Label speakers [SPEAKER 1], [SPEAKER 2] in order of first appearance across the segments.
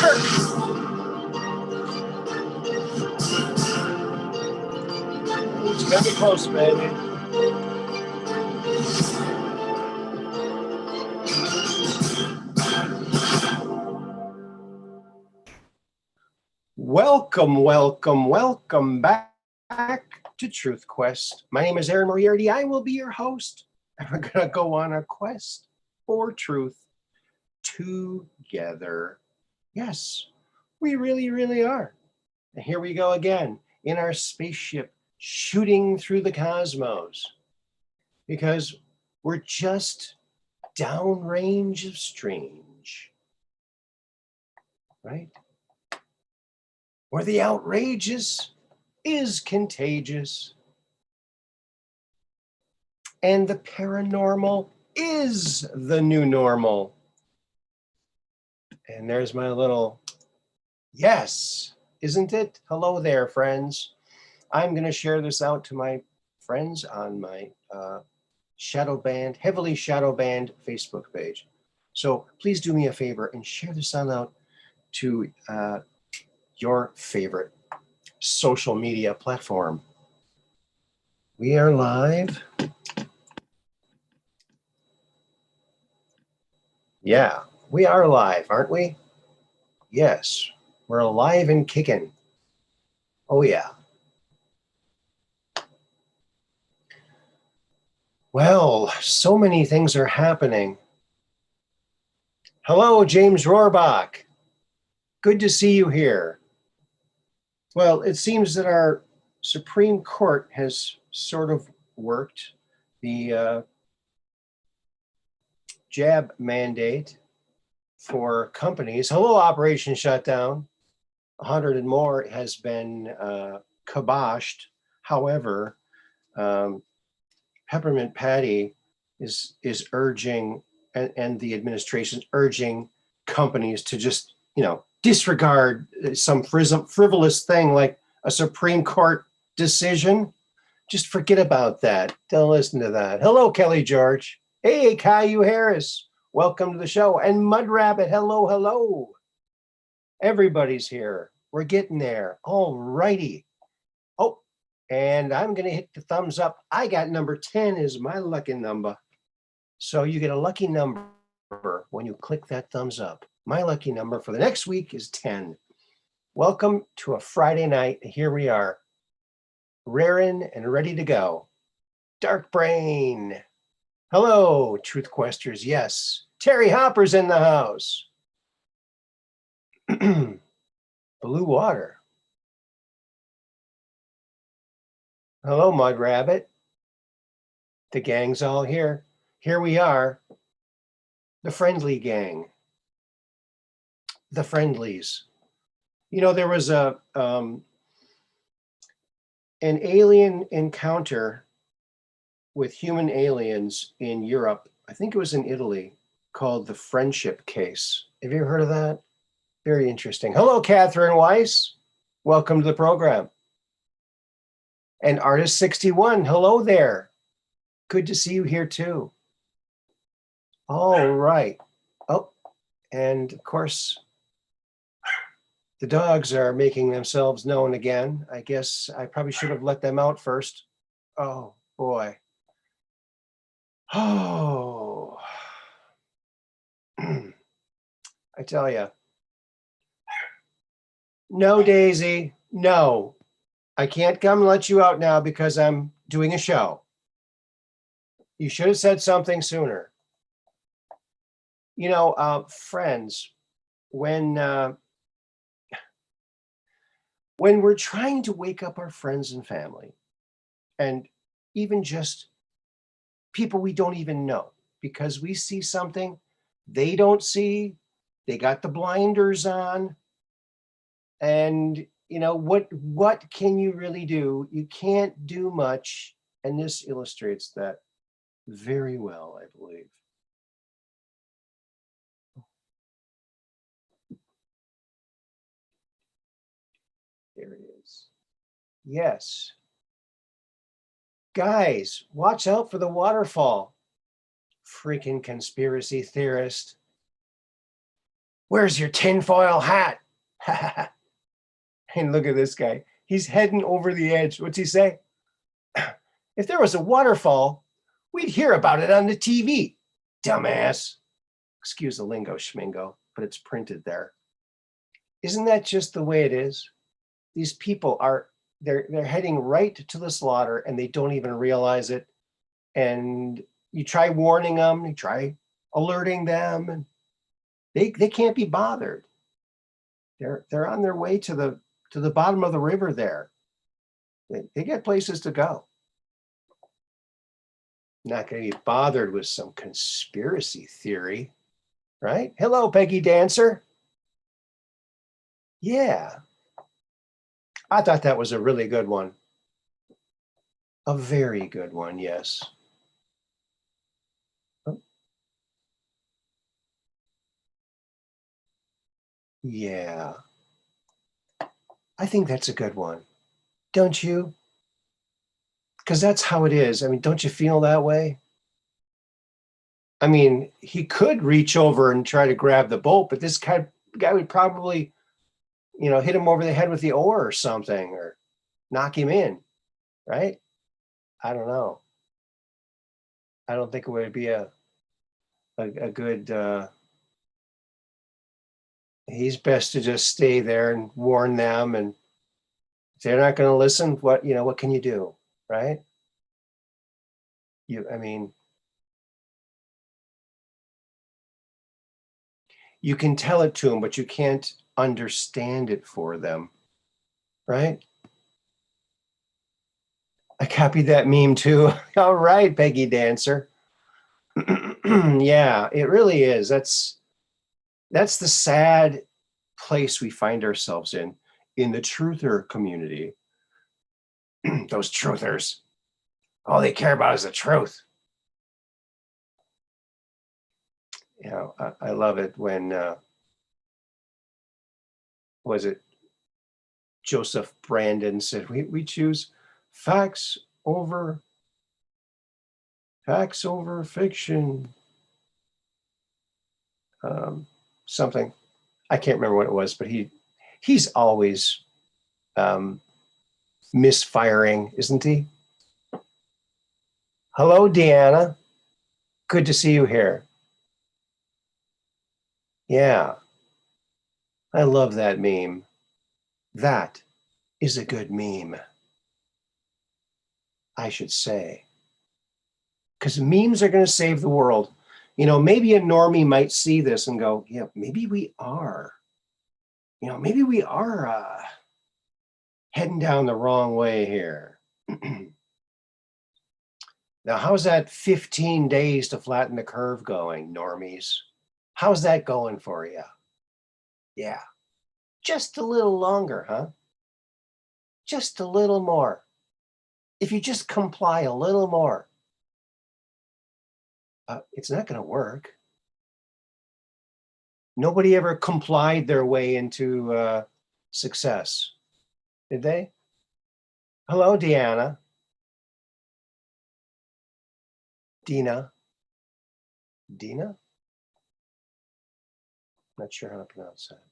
[SPEAKER 1] It's gonna be close, baby. Welcome, welcome, welcome back to Truth Quest. My name is Moriarity. I will be your host. And we're gonna go on a quest for truth together. Yes, we really, really are. And here we go again in our spaceship shooting through the cosmos because we're just downrange of strange, right? Where the outrageous is contagious and the paranormal is the new normal. And there's my little yes, isn't it? Hello there, friends. I'm going to share this out to my friends on my heavily shadow banned Facebook page. So please do me a favor and share this on out to your favorite social media platform. We are live. Yeah, we are live, aren't we? Yes, we're alive and kicking. Oh, yeah. Well, so many things are happening. Hello, James Rohrbach. Good to see you here. Well, it seems that our Supreme Court has sort of worked the jab mandate for companies. Hello, Operation Shutdown. 100 and more has been kiboshed. However, Peppermint Patty is urging, and the administration urging companies to just, disregard some frivolous thing like a Supreme Court decision. Just forget about that. Don't listen to that. Hello, Kelly George. Hey, Caillou Harris. Welcome to the show. And Mud Rabbit, hello, hello. Everybody's here. We're getting there. All righty. Oh, and I'm going to hit the thumbs up. I got number 10 is my lucky number. So you get a lucky number when you click that thumbs up. My lucky number for the next week is 10. Welcome to a Friday night. Here we are, raring and ready to go. Dark Brain. Hello, Truth Questers. Yes, Terry Hopper's in the house. Blue Water. Hello, Mud Rabbit. The gang's all here. Here we are, the friendly gang. The friendlies. There was an alien encounter with human aliens in Europe. I think it was in Italy, called the Friendship Case. Have you ever heard of that? Very interesting. Hello, Catherine Weiss. Welcome to the program. And Artist 61, hello there. Good to see you here too. All right. Oh, and of course, the dogs are making themselves known again. I guess I probably should have let them out first. Oh, boy. Oh. I tell you. No, Daisy. No. I can't come and let you out now because I'm doing a show. You should have said something sooner. Friends, when we're trying to wake up our friends and family, and even just people we don't even know, because we see something they don't see, they got the blinders on, and what can you really do? You can't do much, and this illustrates that very well, I believe. There it is. Yes. Guys, watch out for the waterfall. Freaking conspiracy theorist. Where's your tinfoil hat? And look at this guy. He's heading over the edge. What's he say? If there was a waterfall, we'd hear about it on the TV. Dumbass. Excuse the lingo, schmingo, but it's printed there. Isn't that just the way it is? These people are, they're heading right to the slaughter and they don't even realize it. And you try warning them, you try alerting them, and they can't be bothered. They're on their way to the bottom of the river there. They got places to go. Not going to be bothered with some conspiracy theory, right? Hello, Peggy Dancer. Yeah, I thought that was a really good one. A very good one, yes. Oh. Yeah, I think that's a good one. Don't you? Because that's how it is. I mean, don't you feel that way? I mean, he could reach over and try to grab the boat, but this guy would probably, hit him over the head with the oar or something, or knock him in, right? I don't know. I don't think it would be a good. He's best to just stay there and warn them, and if they're not going to listen, what can you do, right? I mean, you can tell it to them, but you can't understand it for them, right? I copied that meme too. All right, Peggy Dancer. Yeah, it really is. That's the sad place we find ourselves in the truther community. Those truthers, all they care about is the truth. I love it when was it Joseph Brandon said we choose facts over fiction. Something I can't remember what it was, but he's always misfiring, isn't he? Hello, Deanna. Good to see you here. Yeah, I love that meme. That is a good meme, I should say. Because memes are going to save the world. Maybe a normie might see this and go, yeah, maybe we are. Maybe we are heading down the wrong way here. Now, how's that 15 days to flatten the curve going, normies? How's that going for you? Yeah, just a little longer, huh? Just a little more. If you just comply a little more, it's not going to work. Nobody ever complied their way into success, did they? Hello, Deanna. Dina. Not sure how to pronounce that.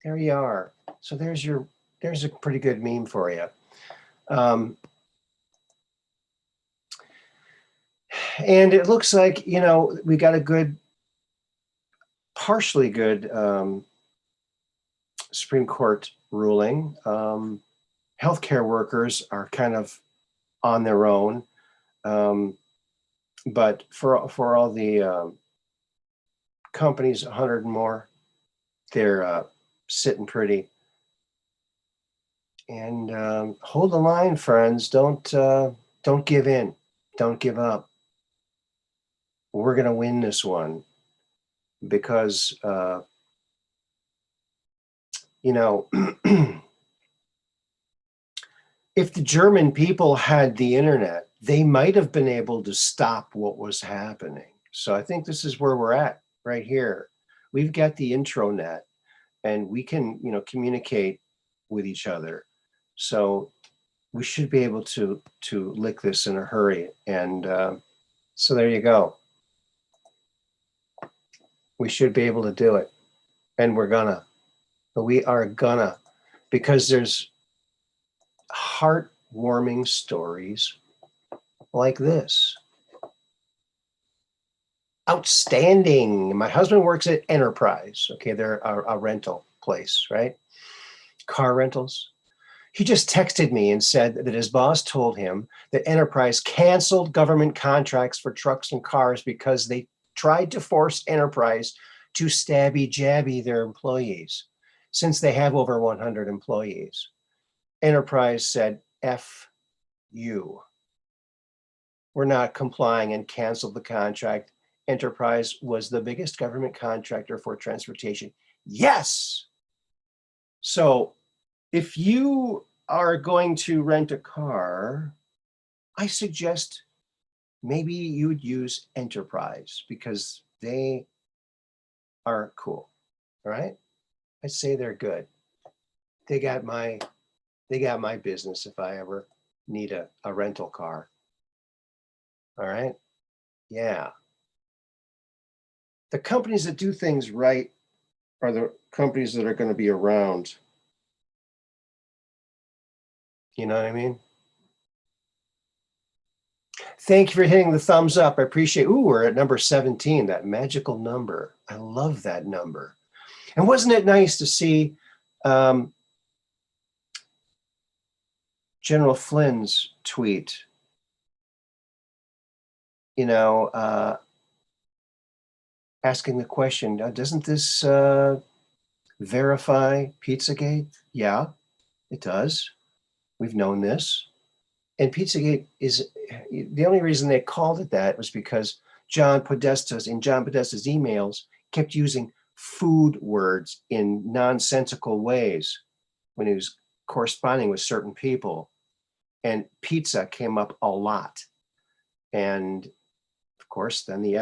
[SPEAKER 1] There you are. So there's a pretty good meme for you. And it looks like, we got a partially good Supreme Court ruling. Healthcare workers are kind of on their own. But for all the companies, 100 and more, they're sitting pretty. And hold the line, friends. Don't give in. Don't give up. We're going to win this one because, if the German people had the internet, they might have been able to stop what was happening. So I think this is where we're at right here. We've got the intranet and we can, communicate with each other. So we should be able to lick this in a hurry. And so there you go. We should be able to do it. And we are gonna, because there's heartwarming stories like this. Outstanding. My husband works at Enterprise. Okay, they're a rental place, right? Car rentals. He just texted me and said that his boss told him that Enterprise canceled government contracts for trucks and cars because they tried to force Enterprise to stabby jabby their employees. Since they have over 100 employees, Enterprise said, F you. We're not complying and canceled the contract. Enterprise was the biggest government contractor for transportation. Yes. So if you are going to rent a car, I suggest maybe you would use Enterprise because they are cool. All right. I'd say they're good. They got my business if I ever need a rental car. All right. Yeah. The companies that do things right are the companies that are going to be around. You know what I mean? Thank you for hitting the thumbs up. I appreciate. Ooh, we're at number 17, that magical number. I love that number. And wasn't it nice to see General Flynn's tweet? You know, asking the question, doesn't this verify Pizzagate? Yeah, it does. We've known this. And Pizzagate is, the only reason they called it that was because John Podesta's emails kept using food words in nonsensical ways when he was corresponding with certain people. And pizza came up a lot. And of course, then the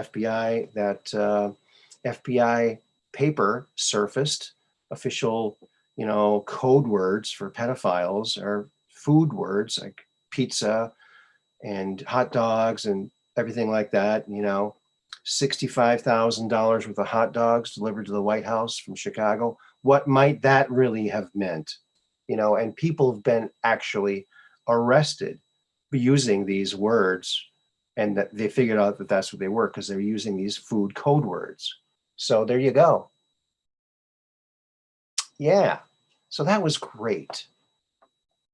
[SPEAKER 1] FBI paper surfaced, official, code words for pedophiles are food words like pizza and hot dogs and everything like that. $65,000 worth of hot dogs delivered to the White House from Chicago. What might that really have meant? And people have been actually arrested for using these words, and that they figured out that that's what they were because they're using these food code words. So there you go. Yeah. So that was great.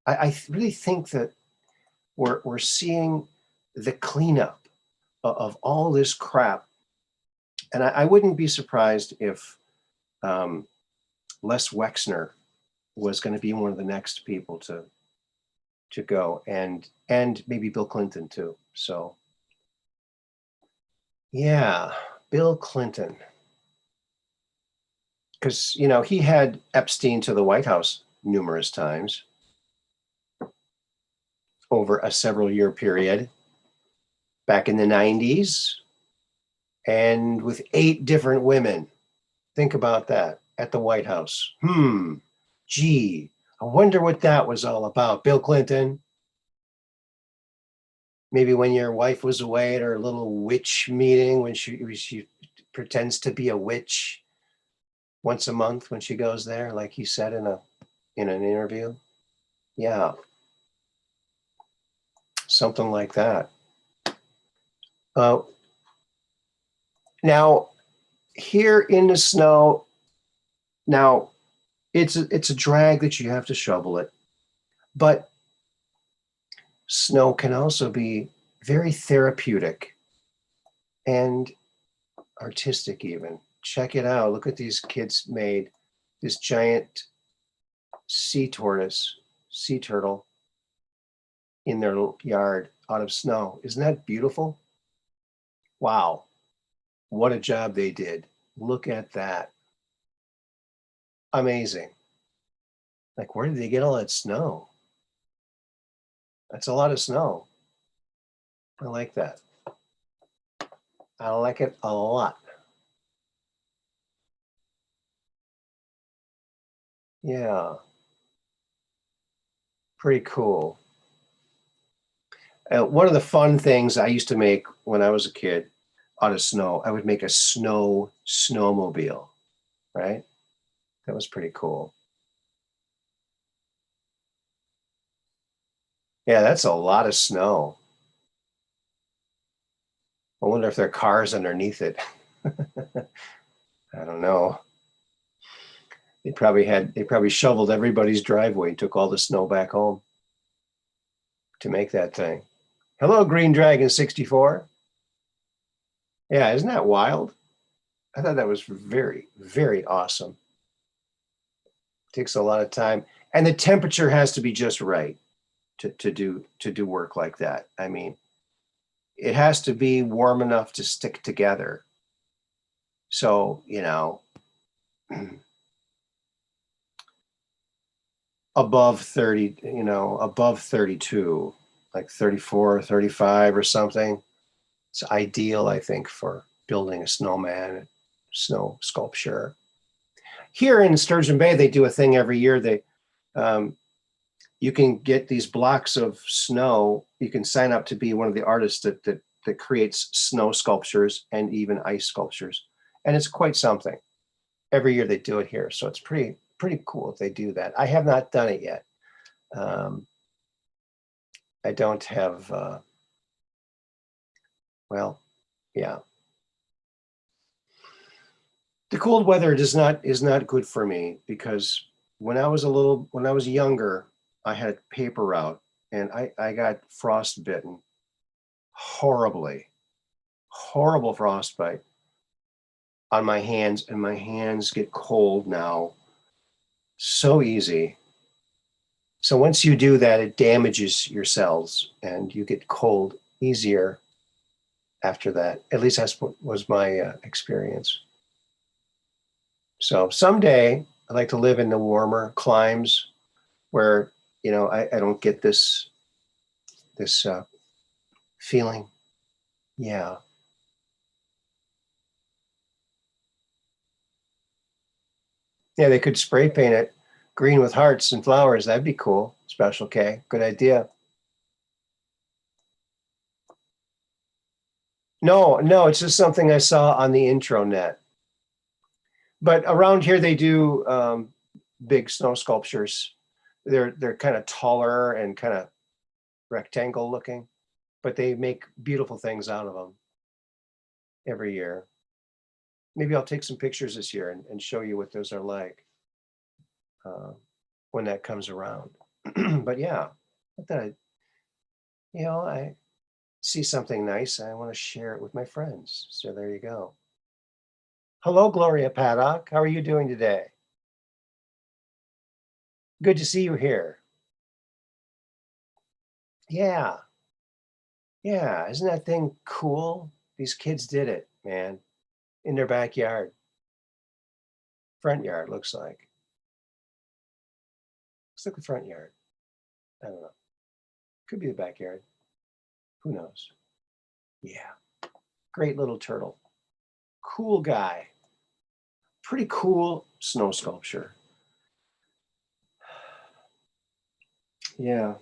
[SPEAKER 1] I really think that we're seeing the cleanup of all this crap. And I wouldn't be surprised if Les Wexner was going to be one of the next people to go, and maybe Bill Clinton too. So yeah, Bill Clinton. Because, he had Epstein to the White House numerous times over a several year period back in the 90s, and with 8 different women. Think about that at the White House. Gee, I wonder what that was all about. Bill Clinton. Maybe when your wife was away at her little witch meeting, when she pretends to be a witch once a month when she goes there, like he said in an interview. Yeah. Something like that. Now, here in the snow, now it's a drag that you have to shovel it, but snow can also be very therapeutic and artistic even. Check it out. Look what these kids made. This giant sea turtle in their yard out of snow. Isn't that beautiful? Wow. What a job they did. Look at that. Amazing. Like, where did they get all that snow? That's a lot of snow. I like that. I like it a lot. Yeah. Pretty cool. One of the fun things I used to make when I was a kid out of snow, I would make a snowmobile, right? That was pretty cool. Yeah, that's a lot of snow. I wonder if there are cars underneath it. I don't know. They probably shoveled everybody's driveway and took all the snow back home to make that thing. Hello, Green Dragon 64. Yeah, isn't that wild? I thought that was very, very awesome. It takes a lot of time. And the temperature has to be just right to do work like that. I mean, it has to be warm enough to stick together. So, above 30, above 32, like 34, 35 or something. It's ideal, I think, for building a snowman, snow sculpture. Here in Sturgeon Bay, they do a thing every year. You can get these blocks of snow. You can sign up to be one of the artists that creates snow sculptures and even ice sculptures. And it's quite something. Every year they do it here. So it's pretty cool if they do that. I have not done it yet. I don't have, well, yeah. The cold weather is not good for me, because when I was younger, I had a paper route and I got frostbitten horribly, horrible frostbite on my hands, and my hands get cold now so easy. So once you do that, it damages your cells and you get cold easier after that. At least that's what was my experience. So someday I'd like to live in the warmer climes where, I don't get this feeling. Yeah. Yeah, they could spray paint it green with hearts and flowers. That'd be cool. Special K. Good idea. No, it's just something I saw on the intranet. But around here they do big snow sculptures. They're kind of taller and kind of rectangle looking, but they make beautiful things out of them every year. Maybe I'll take some pictures this year and show you what those are like when that comes around. But yeah, I see something nice, I want to share it with my friends. So there you go. Hello, Gloria Paddock. How are you doing today? Good to see you here. Yeah. Yeah. Isn't that thing cool? These kids did it, man, in their backyard. Front yard, looks like. Looks like the front yard. I don't know. Could be the backyard. Who knows? Yeah. Great little turtle. Cool guy. Pretty cool snow sculpture. Yeah.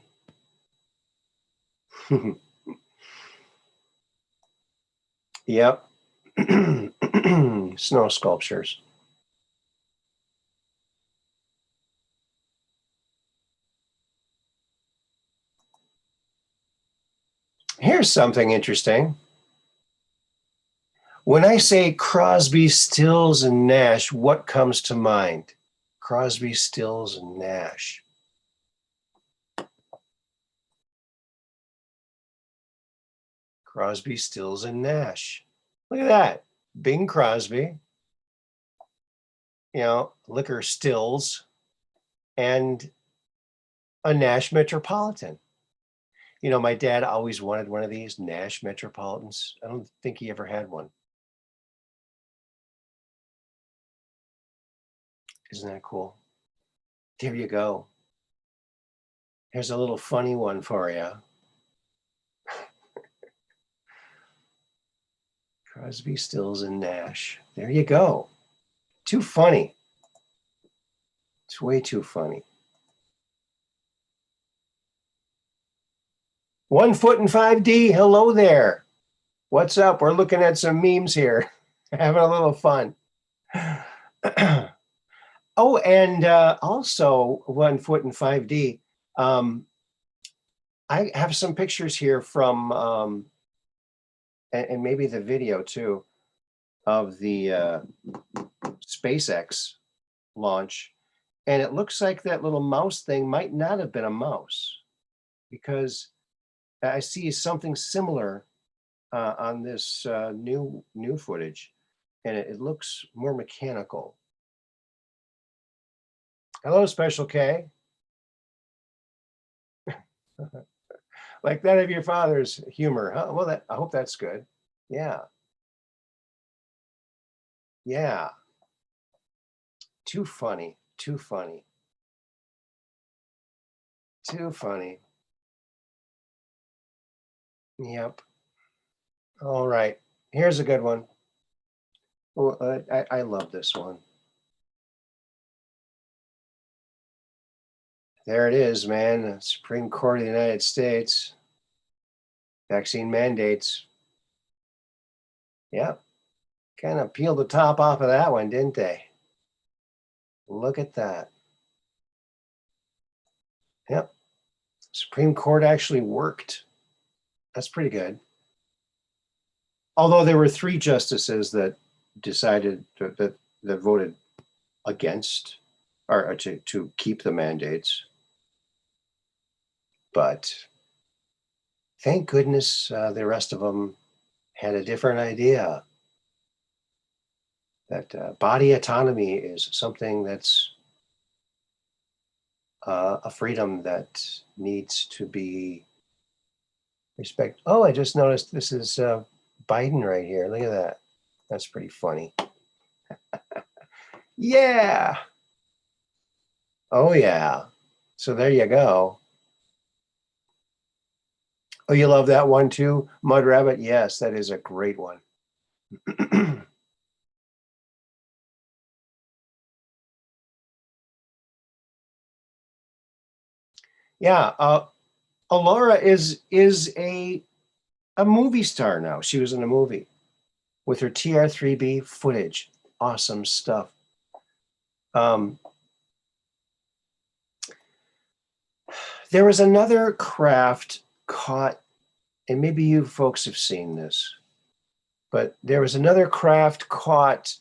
[SPEAKER 1] Yep. Snow sculptures. Here's something interesting. When I say Crosby, Stills, and Nash, what comes to mind? Crosby, Stills, and Nash. Crosby, Stills, and Nash. Look at that. Bing Crosby, liquor stills, and a Nash Metropolitan. My dad always wanted one of these Nash Metropolitans. I don't think he ever had one. Isn't that cool? There you go. Here's a little funny one for you. Crosby, Stills, and Nash. There you go. Too funny. It's way too funny. 1 foot in 5D. Hello there. What's up? We're looking at some memes here. Having a little fun. Oh, and also 1 foot in 5D. I have some pictures here from, and maybe the video too, of the SpaceX launch. And it looks like that little mouse thing might not have been a mouse, because I see something similar on this new footage, and it looks more mechanical. Hello, Special K. Like that of your father's humor, huh? Well, I hope that's good. Yeah, yeah. Too funny, too funny, too funny. Yep. All right. Here's a good one. Oh, I love this one. There it is, man. The Supreme Court of the United States. Vaccine mandates. Yep. Kind of peeled the top off of that one, didn't they? Look at that. Yep. Supreme Court actually worked. That's pretty good. Although there were 3 justices that decided that voted against, or to keep the mandates. But thank goodness the rest of them had a different idea, that body autonomy is something that's a freedom that needs to be respected. Oh, I just noticed this is Biden right here. Look at that. That's pretty funny. Yeah. Oh, yeah. So there you go. Oh, you love that one too, Mud Rabbit? Yes, that is a great one. Yeah, Alora is a movie star now. She was in a movie with her TR3B footage. Awesome stuff. Um, there was another craft caught, and maybe you folks have seen this, but there was another craft caught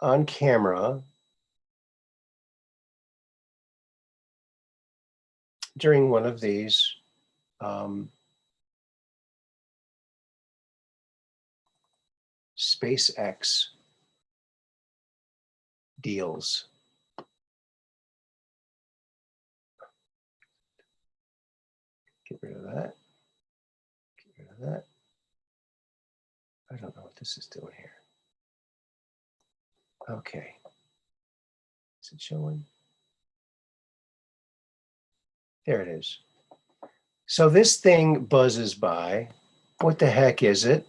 [SPEAKER 1] on camera during one of these SpaceX deals. Get rid of that. Get rid of that. I don't know what this is doing here. Okay. Is it showing? There it is. So this thing buzzes by. What the heck is it?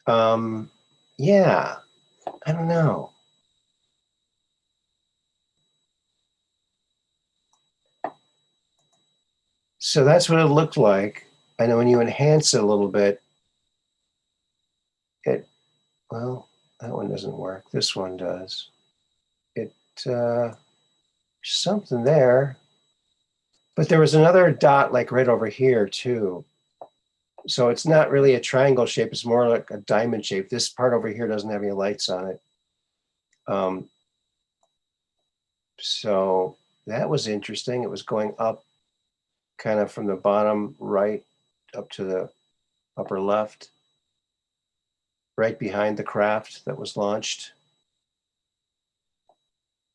[SPEAKER 1] Yeah, I don't know. So that's what it looked like. I know when you enhance it a little bit, well, that one doesn't work. This one does. Something there. But there was another dot like right over here too. So it's not really a triangle shape. It's more like a diamond shape. This part over here doesn't have any lights on it. So that was interesting. It was going up kind of from the bottom right up to the upper left, right behind the craft that was launched.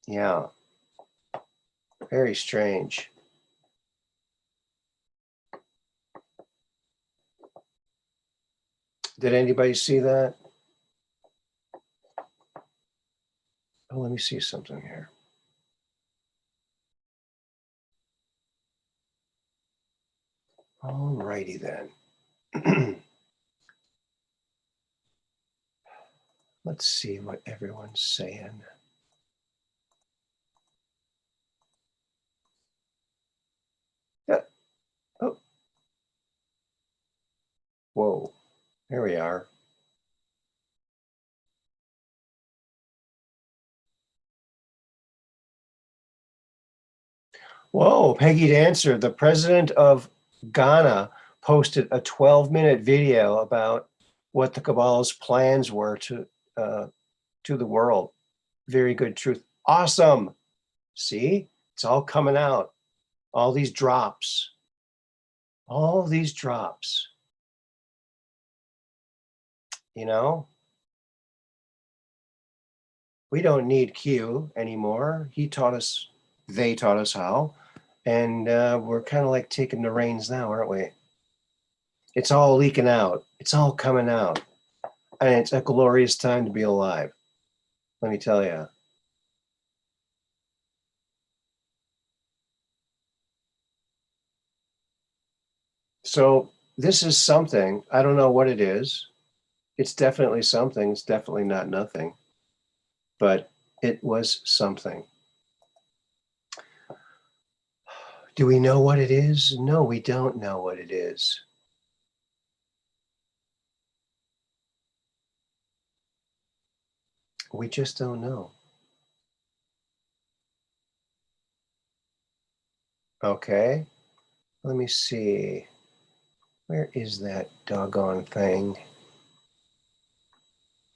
[SPEAKER 1] Yeah, very strange. Did anybody see that? Oh, let me see something here. All righty then. Let's see what everyone's saying. Yeah. Oh. Whoa. There we are. Whoa, Peggy Dancer, the president of Ghana, posted a 12-minute video about what the cabal's plans were to the world. Very good truth. Awesome. See, it's all coming out. All these drops. All these drops. You know, we don't need Q anymore. He taught us, they taught us how. And we're kind of like taking the reins now, aren't we? It's all leaking out. It's all coming out. And it's a glorious time to be alive. Let me tell you. So this is something. I don't know what it is. It's definitely something. It's definitely not nothing. But it was something. Do we know what it is? No, we don't know what it is. We just don't know. Okay, let me see. Where is that doggone thing?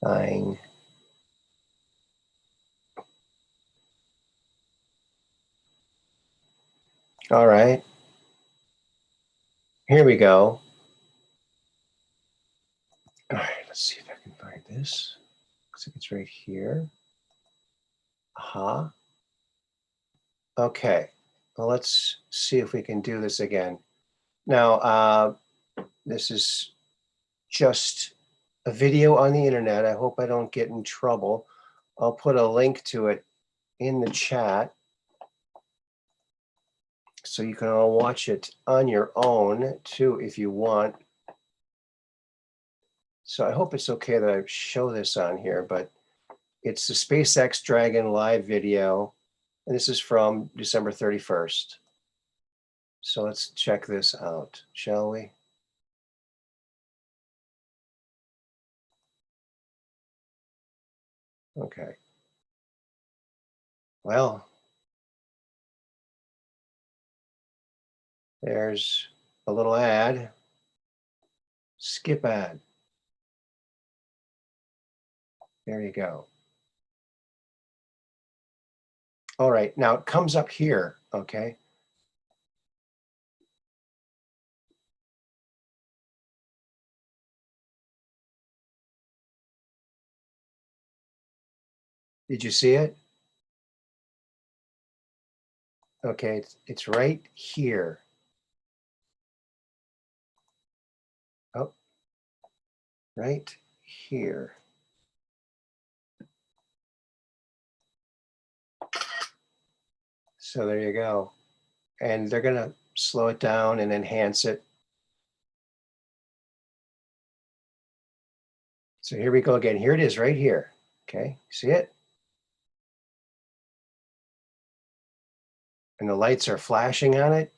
[SPEAKER 1] Fine. All right. Here we go. All right, let's see if I can find this. Looks like it's right here. Aha. Okay. Well, let's see if we can do this again. Now, this is just a video on the internet. I hope I don't get in trouble. I'll put a link to it in the chat so you can all watch it on your own too if you want. So I hope it's okay that I show this on here, but it's the SpaceX Dragon live video, and this is from December 31st. So let's check this out, shall we? Okay. Well, there's a little ad. Skip ad. There you go. All right, now it comes up here, okay? Did you see it? Okay, it's right here. Oh, right here. So there you go. And they're going to slow it down and enhance it. So here we go again. Here it is right here. Okay, see it? And the lights are flashing on it.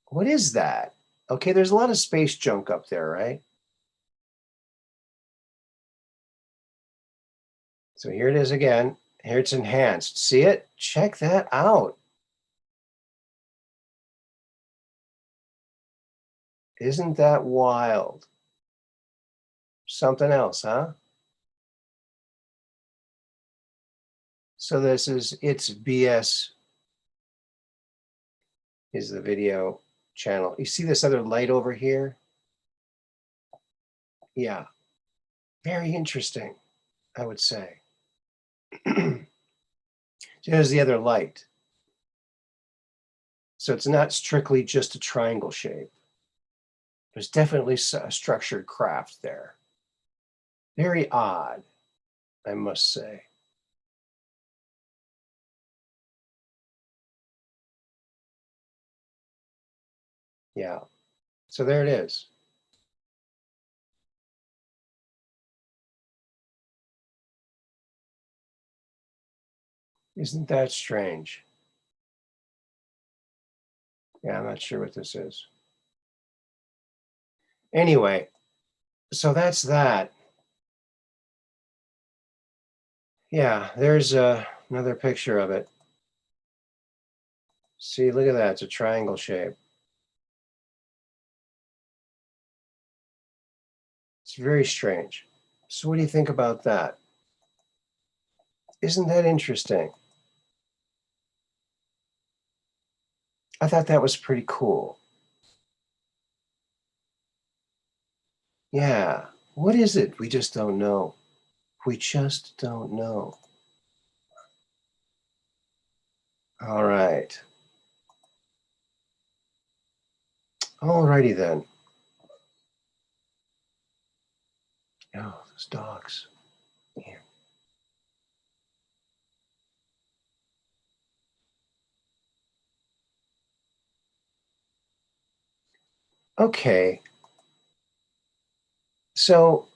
[SPEAKER 1] What is that? Okay, there's a lot of space junk up there, right? So here it is again. Here it's enhanced. See it? Check that out. Isn't that wild? Something else, huh? So this is It's BS is the video channel. You see this other light over here? Yeah, very interesting, I would say. There's the other light. So it's not strictly just a triangle shape. There's definitely a structured craft there. Very odd, I must say. Yeah, so there it is. Isn't that strange? Yeah, I'm not sure what this is. Anyway, so that's that. Yeah, there's another picture of it. See, look at that. It's a triangle shape. It's very strange. So what do you think about that? Isn't that interesting? I thought that was pretty cool. Yeah. What is it? We just don't know. We just don't know. All right. Alrighty then. Oh, those dogs. Yeah. Okay. So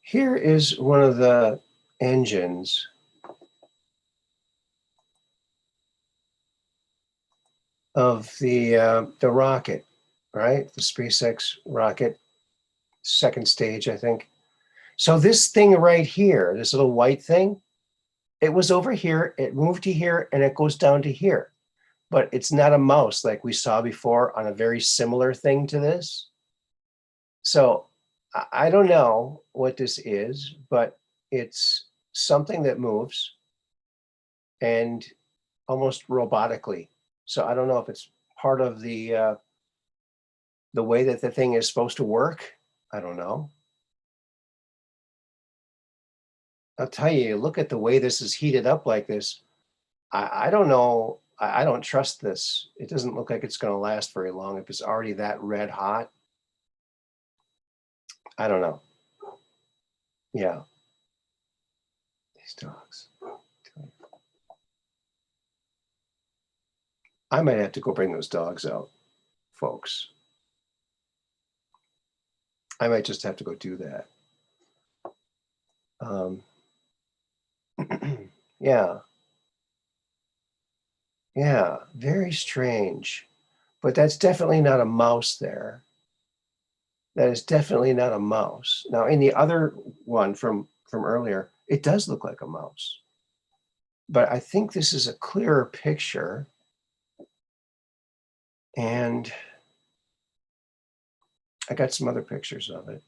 [SPEAKER 1] here is one of the engines of the rocket, right? The SpaceX rocket, second stage, I think. So this thing right here, this little white thing, it was over here, it moved to here, and it goes down to here. But it's not a mouse like we saw before on a very similar thing to this. So I don't know what this is, but it's something that moves and almost robotically. So I don't know if it's part of the way that the thing is supposed to work. I don't know. I'll tell you, look at the way this is heated up like this. I don't know. I don't trust this. It doesn't look like it's going to last very long if it's already that red hot. I don't know. Yeah. These dogs. I might have to go bring those dogs out, folks. I might just have to go do that. Yeah. Yeah, very strange. But that's definitely not a mouse there. That is definitely not a mouse. Now, in the other one from earlier, it does look like a mouse. But I think this is a clearer picture. And I got some other pictures of it.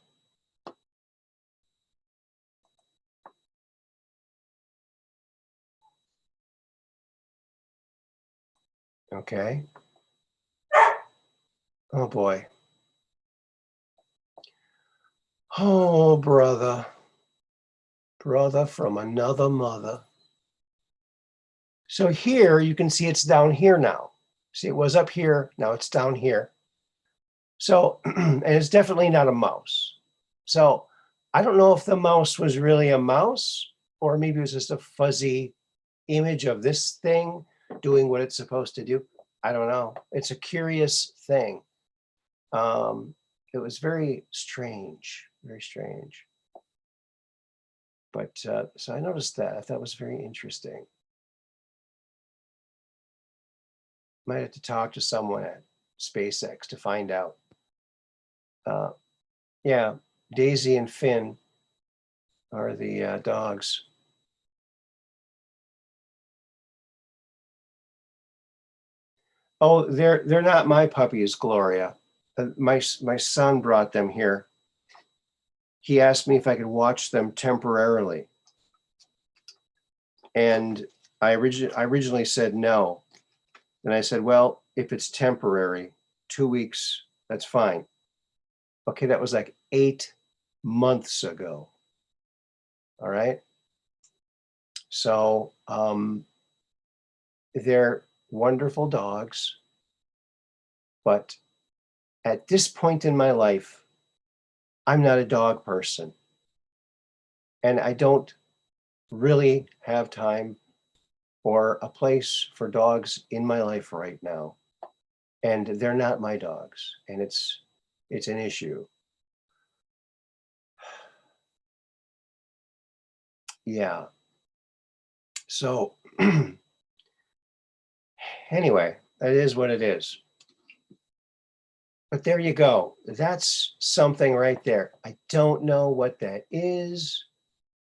[SPEAKER 1] Okay. Oh boy. Oh, brother. Brother from another mother. So here you can see it's down here now. See, it was up here, now it's down here. So, and it's definitely not a mouse. So I don't know if the mouse was really a mouse, or maybe it was just a fuzzy image of this thing doing what it's supposed to do. I don't know. It's a curious thing. It was very strange, very strange. But so I noticed that. I thought it was very interesting. Might have to talk to someone at SpaceX to find out. Yeah, Daisy and Finn are the dogs. Oh, they're not my puppies, Gloria. My son brought them here. He asked me if I could watch them temporarily, and I originally said no. And I said, well, if it's temporary, 2 weeks, that's fine. Okay, that was like 8 months ago. All right. So they're wonderful dogs, but at this point in my life, I'm not a dog person. And I don't really have time or a place for dogs in my life right now. And they're not my dogs. And it's an issue. Yeah. So anyway, it is what it is. But there you go. That's something right there. I don't know what that is.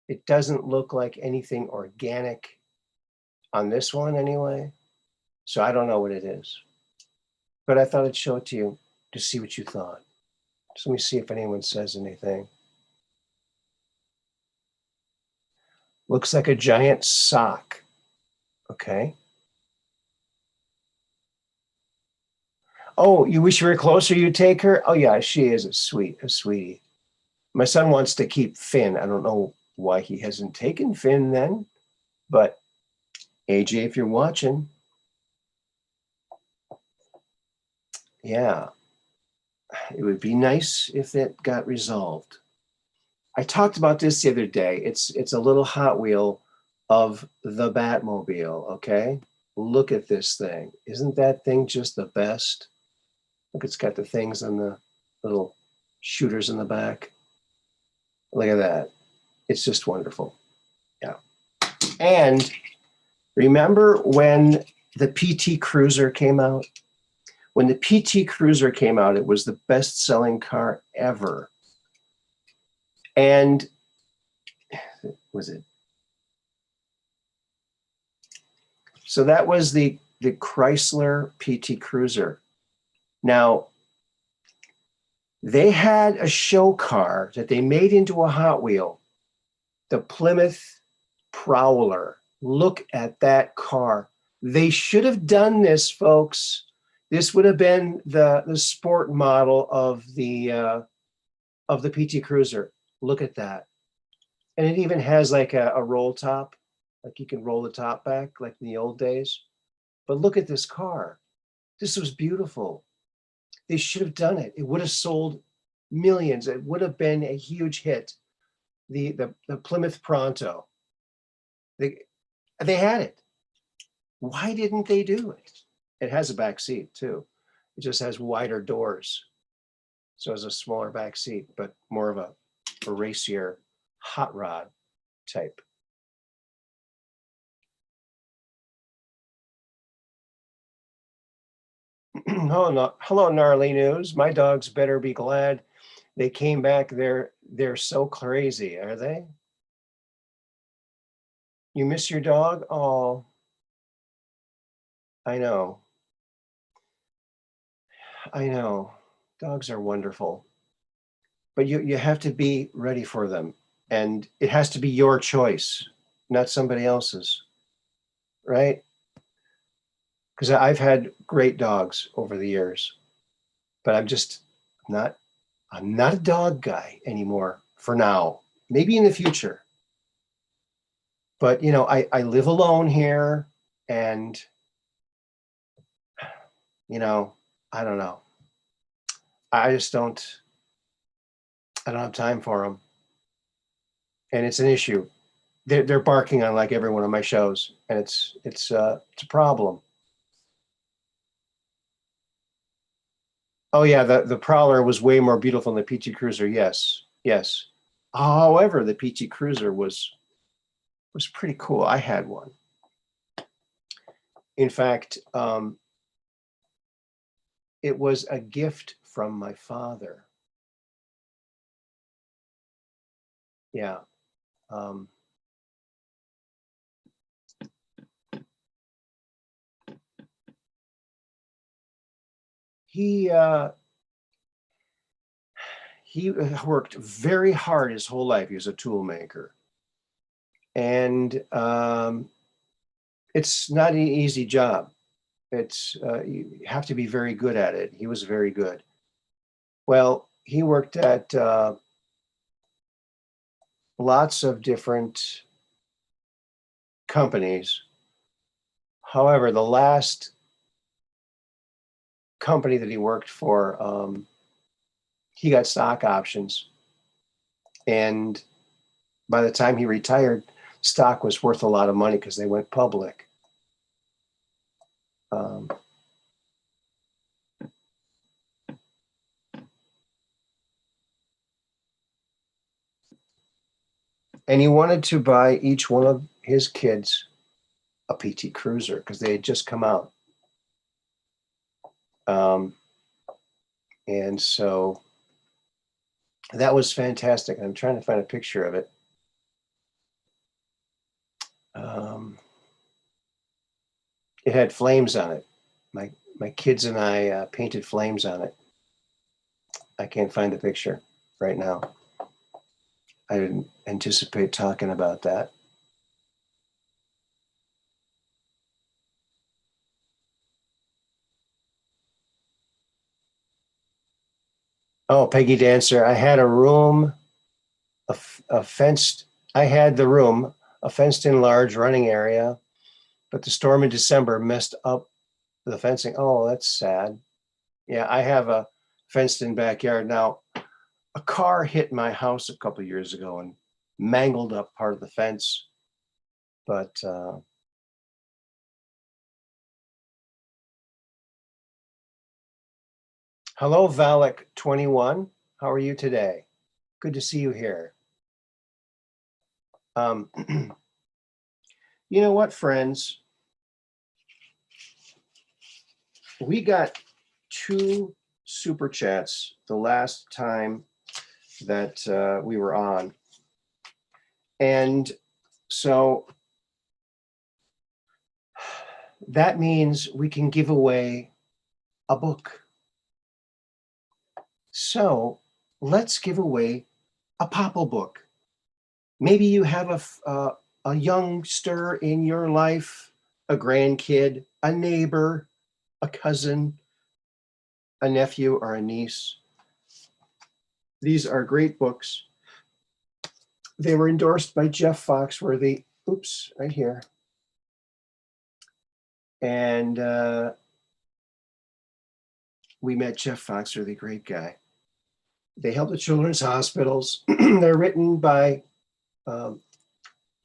[SPEAKER 1] It doesn't look like anything organic on this one anyway. So I don't know what it is, but I thought I'd show it to you to see what you thought. So let me see if anyone says anything. Looks like a giant sock. Okay. Oh, you wish you were closer, you'd take her? Oh yeah, she is a sweetie. My son wants to keep Finn. I don't know why he hasn't taken Finn then, but AJ, if you're watching, yeah, it would be nice if that got resolved. I talked about this the other day. It's a little Hot Wheel of the Batmobile, okay? Look at this thing. Isn't that thing just the best? Look, it's got the things on the little shooters in the back. Look at that. It's just wonderful. Yeah. And remember when the PT Cruiser came out? When the PT Cruiser came out, it was the best-selling car ever. And was it? So that was the Chrysler PT Cruiser. Now, they had a show car that they made into a Hot Wheel, the Plymouth Prowler. Look at that car. They should have done this, folks. This would have been the sport model of the PT Cruiser. Look at that. And it even has like a roll top, like you can roll the top back like in the old days. But look at this car. This was beautiful. They should have done it. It would have sold millions. It would have been a huge hit. The Plymouth Pronto. They had it. Why didn't they do it? It has a back seat too. It just has wider doors. So it's a smaller back seat, but more of a racier hot rod type. Oh no! Hello, gnarly news. My dogs better be glad they came back. They're so crazy, are they? You miss your dog? Oh, I know. I know. Dogs are wonderful, but you have to be ready for them, and it has to be your choice, not somebody else's, right? Because I've had great dogs over the years, but not I'm not a dog guy anymore for now. Maybe in the future. But you know, I live alone here, and you know, I don't know. I just I don't have time for them, and it's an issue. They're barking on like every one of my shows, and it's a problem. Oh yeah, the Prowler was way more beautiful than the PT Cruiser. Yes, yes. However, the PT Cruiser was pretty cool. I had one. In fact, it was a gift from my father. Yeah. Um, he he worked very hard his whole life. He was a tool maker, and it's not an easy job. It's you have to be very good at it. He was very good. Well, he worked at lots of different companies. However, the last company that he worked for, he got stock options, and by the time he retired, stock was worth a lot of money because they went public. Um, and he wanted to buy each one of his kids a PT Cruiser because they had just come out. Um, and so that was fantastic. I'm trying to find a picture of it. It had flames on it. My kids and I painted flames on it. I can't find the picture right now. I didn't anticipate talking about that. Oh, Peggy Dancer. I had a room, a fenced, I had the room, a fenced in large running area, but the storm in December messed up the fencing. Oh, that's sad. Yeah, I have a fenced in backyard. Now, a car hit my house a couple of years ago and mangled up part of the fence. But hello, Valak21. How are you today? Good to see you here. You know what, friends? We got 2 super chats the last time that we were on. And so that means we can give away a book. So let's give away a Popple book. Maybe you have a youngster in your life, a grandkid, a neighbor, a cousin, a nephew, or a niece. These are great books. They were endorsed by Jeff Foxworthy. Oops, right here. And we met Jeff Foxworthy, great guy. They help the children's hospitals. They're written by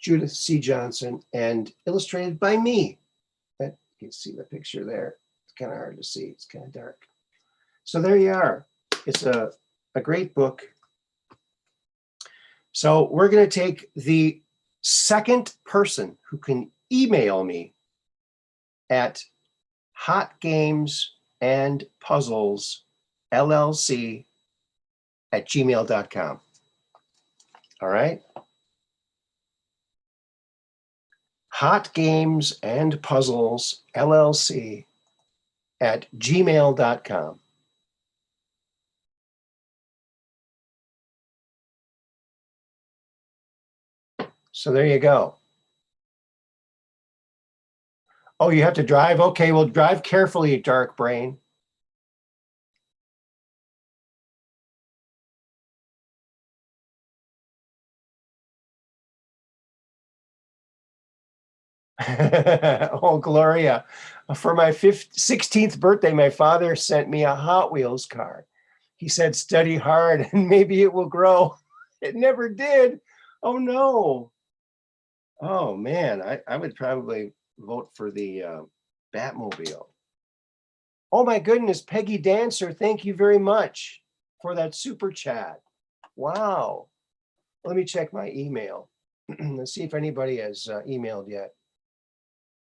[SPEAKER 1] Judith C. Johnson and illustrated by me. You can see the picture there. It's kind of hard to see. It's kind of dark. So there you are. It's a great book. So we're going to take the second person who can email me at hotgamesandpuzzlesllc@gmail.com. All right. hotgamesandpuzzlesllc@gmail.com. So there you go. Oh, you have to drive? Okay, well, drive carefully, Dark Brain. Oh, Gloria. For my 16th birthday, my father sent me a Hot Wheels car. He said, study hard and maybe it will grow. It never did. Oh, no. Oh, man. I would probably vote for the Batmobile. Oh, my goodness. Peggy Dancer, thank you very much for that super chat. Wow. Let me check my email. Let's see if anybody has emailed yet.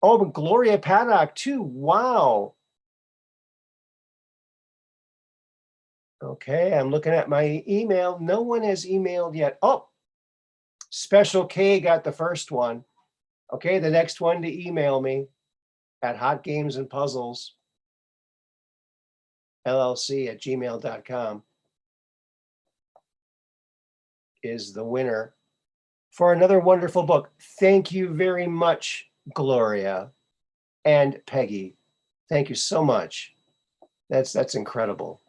[SPEAKER 1] Oh, but Gloria Paddock too. Wow. Okay, I'm looking at my email. No one has emailed yet. Oh, Special K got the first one. Okay, the next one to email me at hotgamesandpuzzlesllc@gmail.com is the winner for another wonderful book. Thank you very much, Gloria and Peggy. Thank you so much. That's incredible.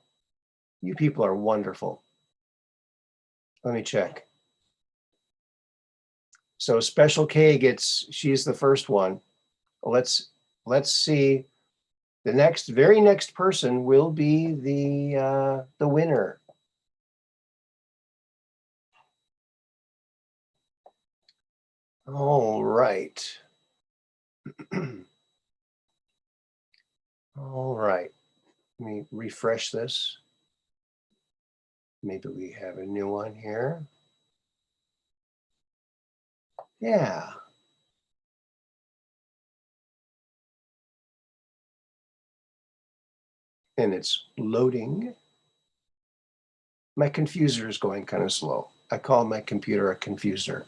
[SPEAKER 1] You people are wonderful. Let me check. So Special K she's the first one. Let's see. The very next person will be the winner. All right. All right. Let me refresh this. Maybe we have a new one here. Yeah. And it's loading. My confuser is going kind of slow. I call my computer a confuser.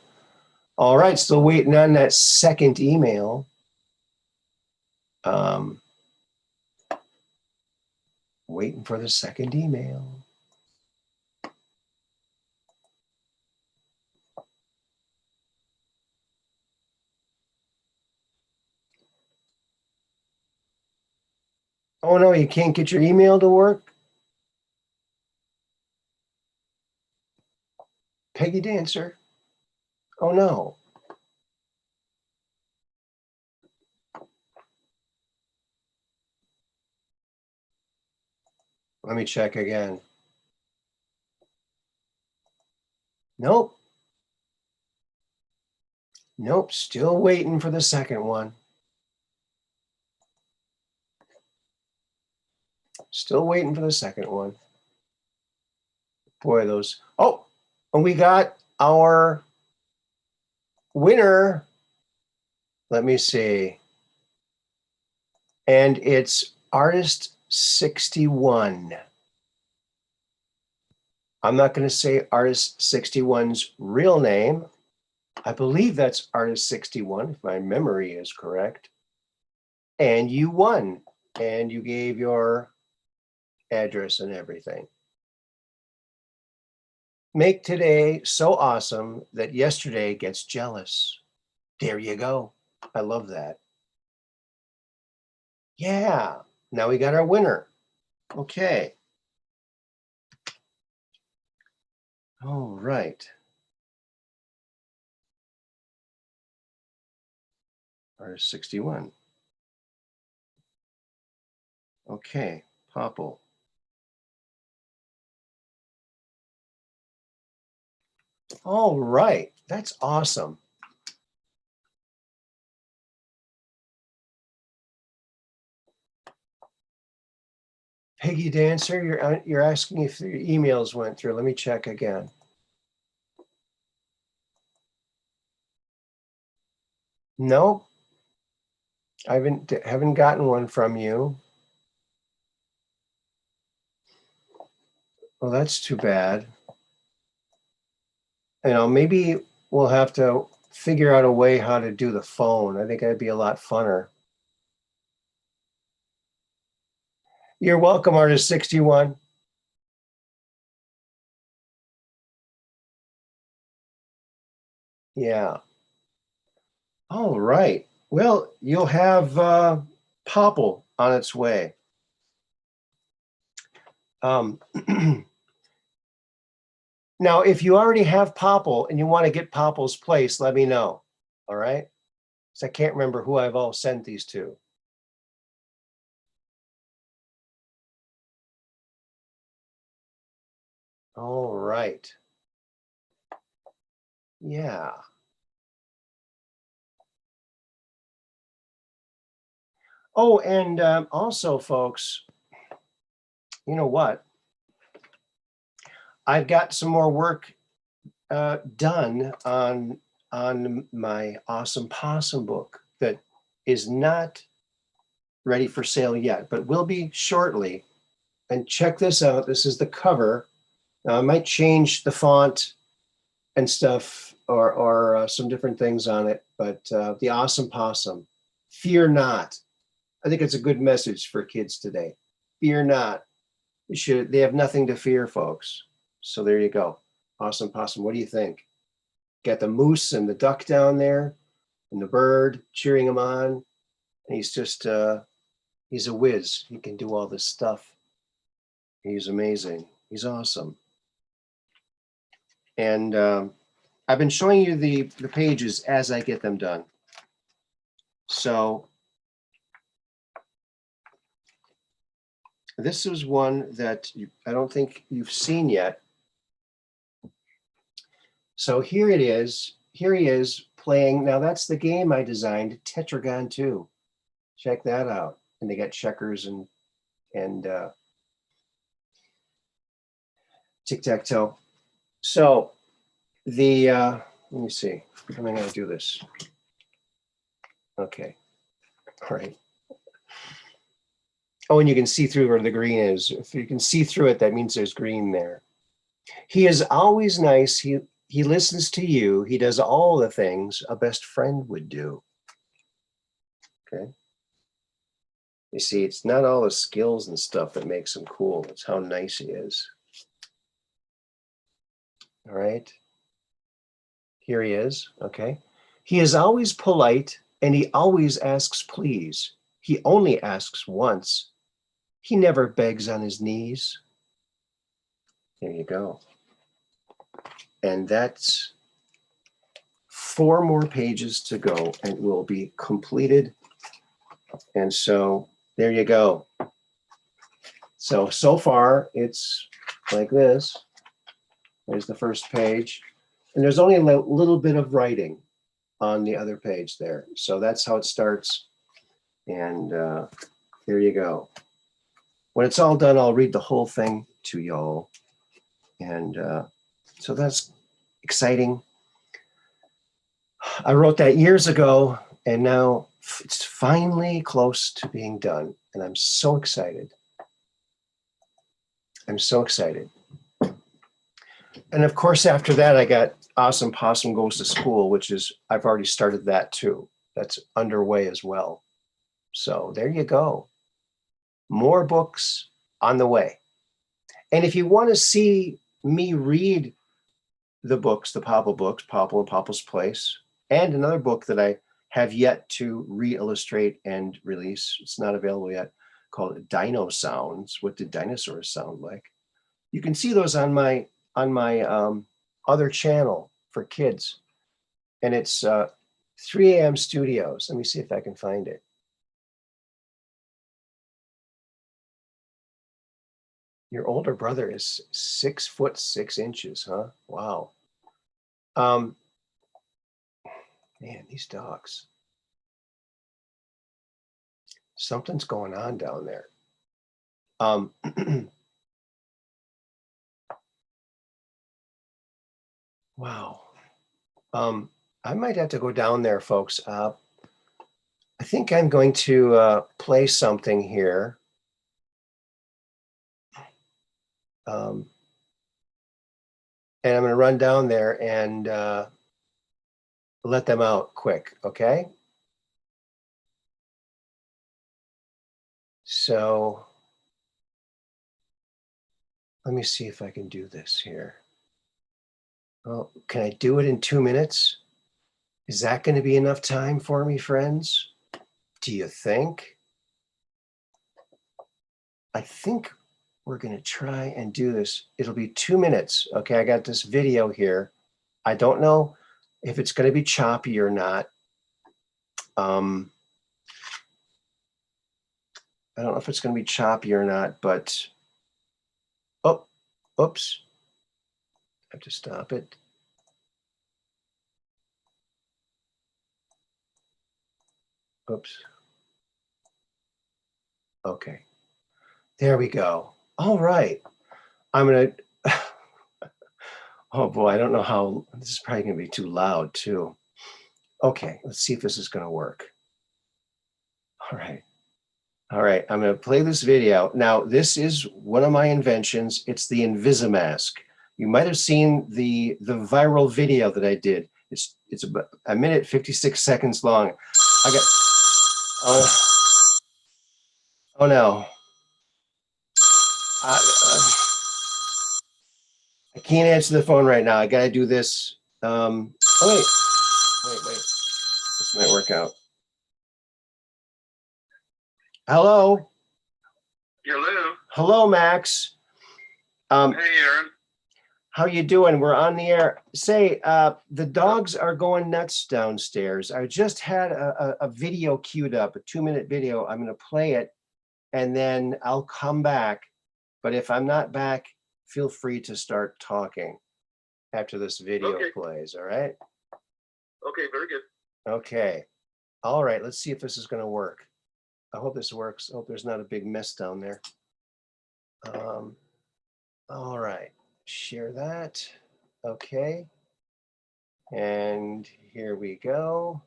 [SPEAKER 1] All right, still waiting on that second email. Waiting for the second email. Oh no, you can't get your email to work? Peggy Dancer. Oh no. Let me check again. Nope. Nope, still waiting for the second one. Still waiting for the second one. Boy, those. Oh, and we got our winner. Let me see. And it's Artist 61. I'm not going to say Artist 61's real name. I believe that's Artist 61, if my memory is correct. And you won. And you gave your address and everything. Make today so awesome that yesterday gets jealous. There you go. I love that. Yeah. Now we got our winner. Okay. All right. Artist 61. Okay. Popple. All right. That's awesome. Peggy Dancer, you're asking if your emails went through. Let me check again. No, I haven't gotten one from you. Well, that's too bad. You know, maybe we'll have to figure out a way how to do the phone. I think that'd be a lot funner. You're welcome, Artist 61. Yeah. All right. Well, you'll have Popple on its way. Now, if you already have Popple and you want to get Popple's place, let me know. All right. So I can't remember who I've all sent these to. All right. Yeah. Oh, and also, folks, you know what? I've got some more work done on my Awesome Possum book that is not ready for sale yet, but will be shortly. And check this out. This is the cover. Now, I might change the font and stuff or some different things on it, but the Awesome Possum, fear not. I think it's a good message for kids today. Fear not. They have nothing to fear, folks. So there you go. Awesome Possum. What do you think? Got the moose and the duck down there and the bird cheering him on. And he's just, he's a whiz. He can do all this stuff. He's amazing. He's awesome. And I've been showing you the pages as I get them done. So this is one that I don't think you've seen yet. So here it is. Here he is playing. Now that's the game I designed, Tetragon 2. Check that out. And they got checkers and tic-tac-toe. So the let me see. How am I going to do this? Okay. All right. Oh, and you can see through where the green is. If you can see through it, that means there's green there. He is always nice. He listens to you. He does all the things a best friend would do. Okay. You see, it's not all the skills and stuff that makes him cool. It's how nice he is. All right. Here he is. Okay. He is always polite and he always asks please. He only asks once. He never begs on his knees. There you go. And that's 4 more pages to go and we'll be completed. And so there you go. So far it's like this. There's the first page. And there's only a little bit of writing on the other page there. So that's how it starts. And there you go. When it's all done, I'll read the whole thing to y'all. And so that's exciting. I wrote that years ago, and now it's finally close to being done. And I'm so excited. I'm so excited. And of course, after that, I got Awesome Possum Goes to School, which is, I've already started that too. That's underway as well. So there you go. More books on the way. And if you want to see me read the books, the Popple books, Popple and Popple's Place, and another book that I have yet to re-illustrate and release, it's not available yet, called Dino Sounds. What did dinosaurs sound like? You can see those on my other channel for kids. And it's 3 a.m. Studios. Let me see if I can find it. Your older brother is 6 foot 6 inches, huh? Wow. Man, these dogs. Something's going on down there. Wow. I might have to go down there, folks. I think I'm going to play something here. And I'm going to run down there and let them out quick, okay? So let me see if I can do this here. Well, can I do it in 2 minutes? Is that going to be enough time for me, friends? Do you think? I think we're going to try and do this. It'll be 2 minutes. Okay, I got this video here. I don't know if it's going to be choppy or not. I don't know if it's going to be choppy or not, but oh, oops. I have to stop it. Oops. Okay. There we go. All right. I'm going to, oh boy, I don't know how, this is probably going to be too loud too. Okay, let's see if this is going to work. All right. All right, I'm going to play this video. Now, this is one of my inventions. It's the Invisimask. You might have seen the viral video that I did. It's about 1 minute 56 seconds long. I got, oh no. I can't answer the phone right now. I got to do this. Oh, wait. This might work out. Hello.
[SPEAKER 2] Hello.
[SPEAKER 1] Hello, Max.
[SPEAKER 2] Hey, Aaron.
[SPEAKER 1] How you doing? We're on the air. Say, the dogs are going nuts downstairs. I just had a video queued up, a 2-minute video. I'm going to play it, and then I'll come back. But if I'm not back, feel free to start talking after this video plays, all right?
[SPEAKER 2] Okay, very good.
[SPEAKER 1] Okay. All right, let's see if this is going to work. I hope this works. I hope there's not a big mess down there. All right, share that. Okay. And here we go.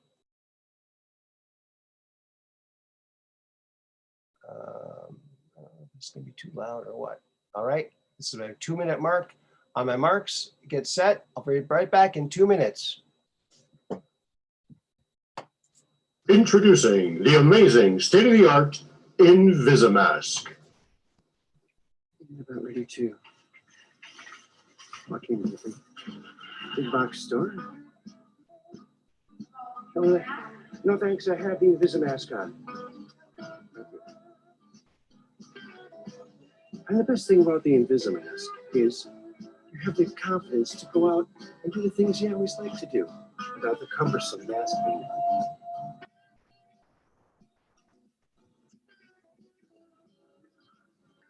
[SPEAKER 1] It's gonna be too loud or what? All right, this is a 2-minute mark. On my marks, get set. I'll be right back in 2 minutes.
[SPEAKER 3] Introducing the amazing state-of-the-art Invisimask.
[SPEAKER 4] About ready to walk into the big box store. Oh, no thanks, I have the Invisimask on. And the best thing about the Invisimask is you have the confidence to go out and do the things you always like to do without the cumbersome mask being on.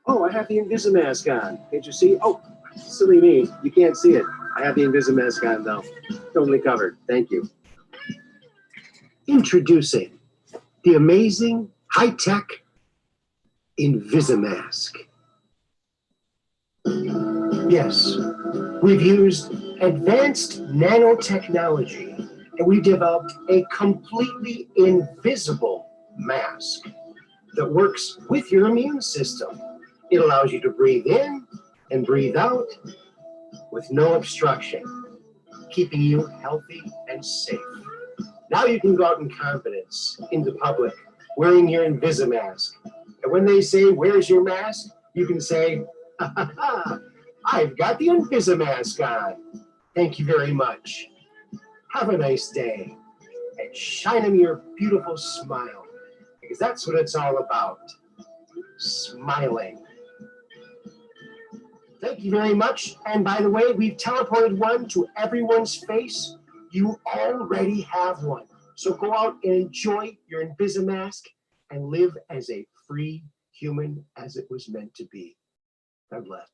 [SPEAKER 4] Oh, I have the Invisimask on. Can't you see? Oh, silly me. You can't see it. I have the Invisimask on, though. Totally covered. Thank you. Introducing the amazing high-tech Invisimask. Yes, we've used advanced nanotechnology, and we developed a completely invisible mask that works with your immune system. It allows you to breathe in and breathe out with no obstruction, keeping you healthy and safe. Now you can go out in confidence into public wearing your Invisimask. And when they say, "Where's your mask?" you can say, "Ha ha ha, I've got the Invisimask on. Thank you very much. Have a nice day. And shine them your beautiful smile, because that's what it's all about. Smiling." Thank you very much. And by the way, we've teleported one to everyone's face. You already have one. So go out and enjoy your Invisimask and live as a free human as it was meant to be. God bless.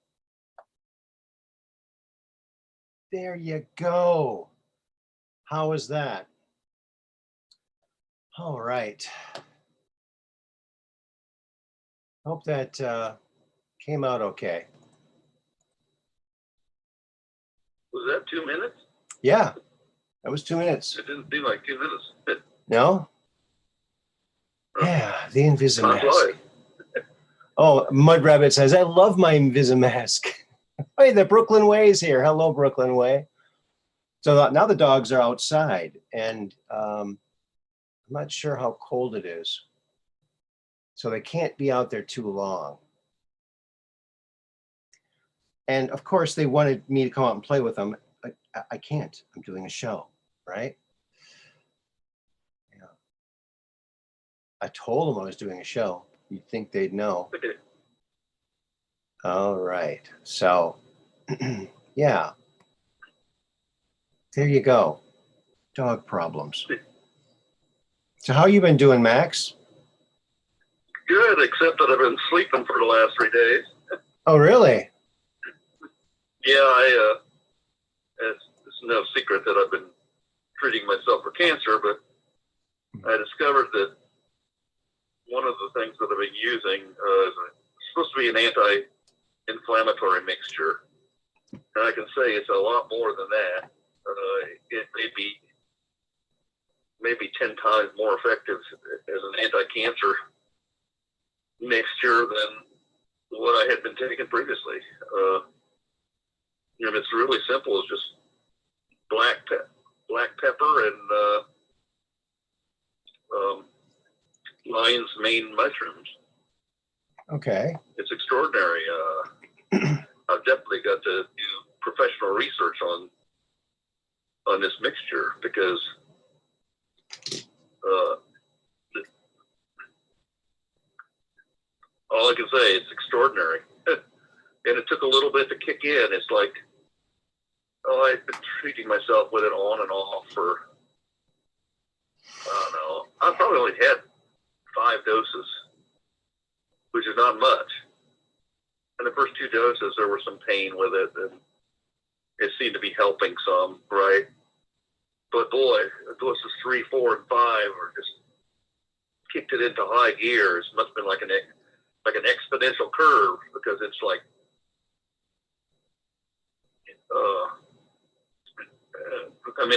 [SPEAKER 1] There you go. How was that? All right. Hope that came out okay.
[SPEAKER 2] Was that 2 minutes?
[SPEAKER 1] Yeah, that was 2 minutes.
[SPEAKER 2] It didn't seem like 2 minutes.
[SPEAKER 1] No? Yeah, the
[SPEAKER 2] Time
[SPEAKER 1] Invisimask.
[SPEAKER 2] flies.
[SPEAKER 1] Oh, Mud Rabbit says, I love my Invisimask. Hey, the Brooklyn Way is here. Hello, Brooklyn Way. So now the dogs are outside, and I'm not sure how cold it is. So they can't be out there too long. And of course, they wanted me to come out and play with them. I can't. I'm doing a show, right? Yeah. I told them I was doing a show. You'd think they'd know.
[SPEAKER 2] Okay.
[SPEAKER 1] All right. So, yeah. There you go. Dog problems. So how you been doing, Max?
[SPEAKER 2] Good, except that I've been sleeping for the last 3 days.
[SPEAKER 1] Oh, really?
[SPEAKER 2] Yeah, it's no secret that I've been treating myself for cancer, but I discovered that one of the things that I've been using is supposed to be an anti-inflammatory mixture. And I can say it's a lot more than that. It may be 10 times more effective as an anti-cancer mixture than what I had been taking previously. And it's really simple. It's just black pepper and lion's mane mushrooms.
[SPEAKER 1] Okay.
[SPEAKER 2] It's extraordinary. I've definitely got to do professional research on this mixture because all I can say, it's extraordinary. And it took a little bit to kick in. It's like, I've been treating myself with it on and off for, I don't know, I've probably only had 5 doses, which is not much. And the first 2 doses, there was some pain with it, and it seemed to be helping some, right? But boy, doses 3, 4, and 5 are just kicked it into high gears. Must have been like an exponential curve, because it's like,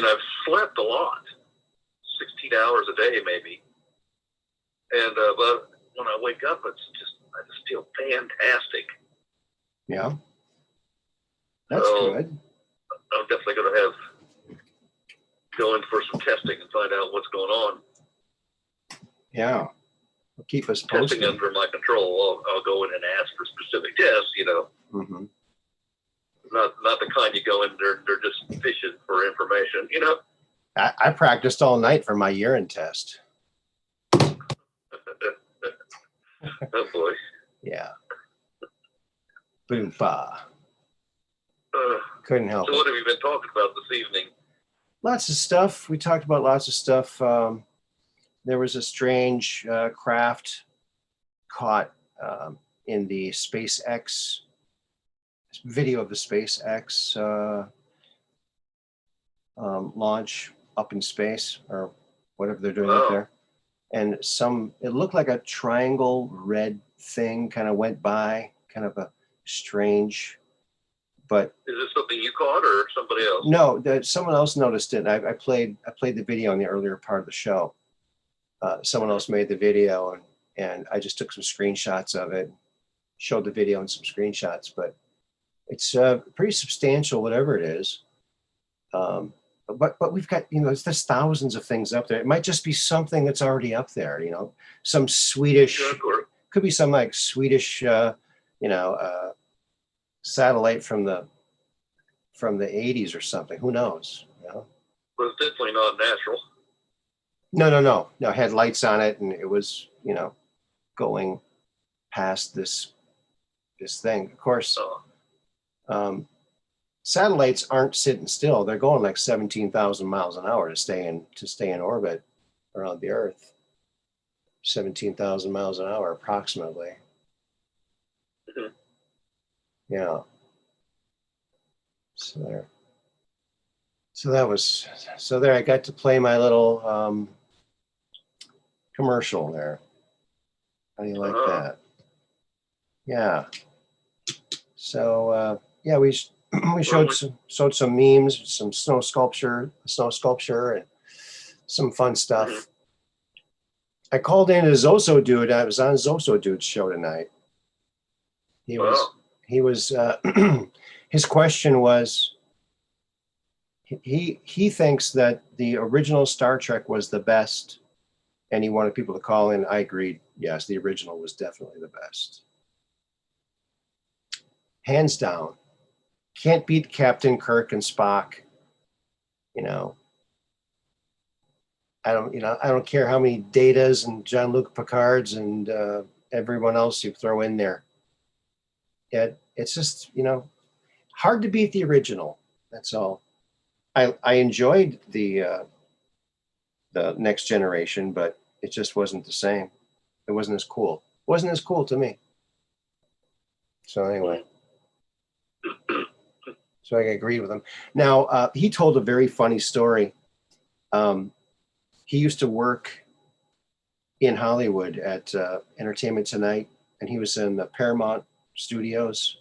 [SPEAKER 2] I've slept a lot, 16 hours a day maybe, and but when I wake up, I just feel fantastic.
[SPEAKER 1] Yeah, that's good.
[SPEAKER 2] I'm definitely going to go in for some testing and find out what's going on.
[SPEAKER 1] Yeah. Keep us
[SPEAKER 2] testing
[SPEAKER 1] posted.
[SPEAKER 2] under my control. I'll go in and ask for specific tests,
[SPEAKER 1] Mm-hmm.
[SPEAKER 2] not the kind you go in there, they're just fishing for information,
[SPEAKER 1] I practiced all night for my urine test.
[SPEAKER 2] Oh boy.
[SPEAKER 1] Yeah. Boompa.
[SPEAKER 2] Uh,
[SPEAKER 1] Couldn't help
[SPEAKER 2] so
[SPEAKER 1] it.
[SPEAKER 2] what have you been talking about this evening?
[SPEAKER 1] Lots of stuff. We talked about lots of stuff. There was a strange craft caught in the SpaceX video of the SpaceX launch up in space, or whatever they're doing up
[SPEAKER 2] Wow.
[SPEAKER 1] there. And it looked like a triangle red thing kind of went by, kind of a strange, but
[SPEAKER 2] Is this something you caught or somebody else?
[SPEAKER 1] no, someone else noticed it. I played the video in the earlier part of the show. Someone else made the video, and I just took some screenshots of it, showed the video and some screenshots, but it's pretty substantial, whatever it is. But we've got, there's thousands of things up there. It might just be something that's already up there, some Swedish,
[SPEAKER 2] Sure.
[SPEAKER 1] could be some like Swedish, satellite from the 80s or something. Who knows?
[SPEAKER 2] But it's definitely not natural.
[SPEAKER 1] No. It had lights on it, and it was, going past this thing. Of course, satellites aren't sitting still. They're going like 17,000 miles an hour to stay in orbit around the Earth. 17,000 miles an hour, approximately.
[SPEAKER 2] Mhm.
[SPEAKER 1] Yeah. So there. I got to play my little commercial there. How do you like that? Yeah. So we showed some memes, some snow sculpture, and some fun stuff.
[SPEAKER 2] Mhm.
[SPEAKER 1] I called in a Zoso dude. I was on Zoso dude's show tonight. He was his question was, he thinks that the original Star Trek was the best, and he wanted people to call in. I agreed. Yes, the original was definitely the best. Hands down. Can't beat Captain Kirk and Spock. I don't care how many Datas and Jean-Luc Picards and everyone else you throw in there. It's just, hard to beat the original. That's all. I enjoyed the Next Generation, but it just wasn't the same. It wasn't as cool. It wasn't as cool to me. So anyway. So I agreed with him. Now, he told a very funny story. He used to work in Hollywood at Entertainment Tonight, and he was in the Paramount Studios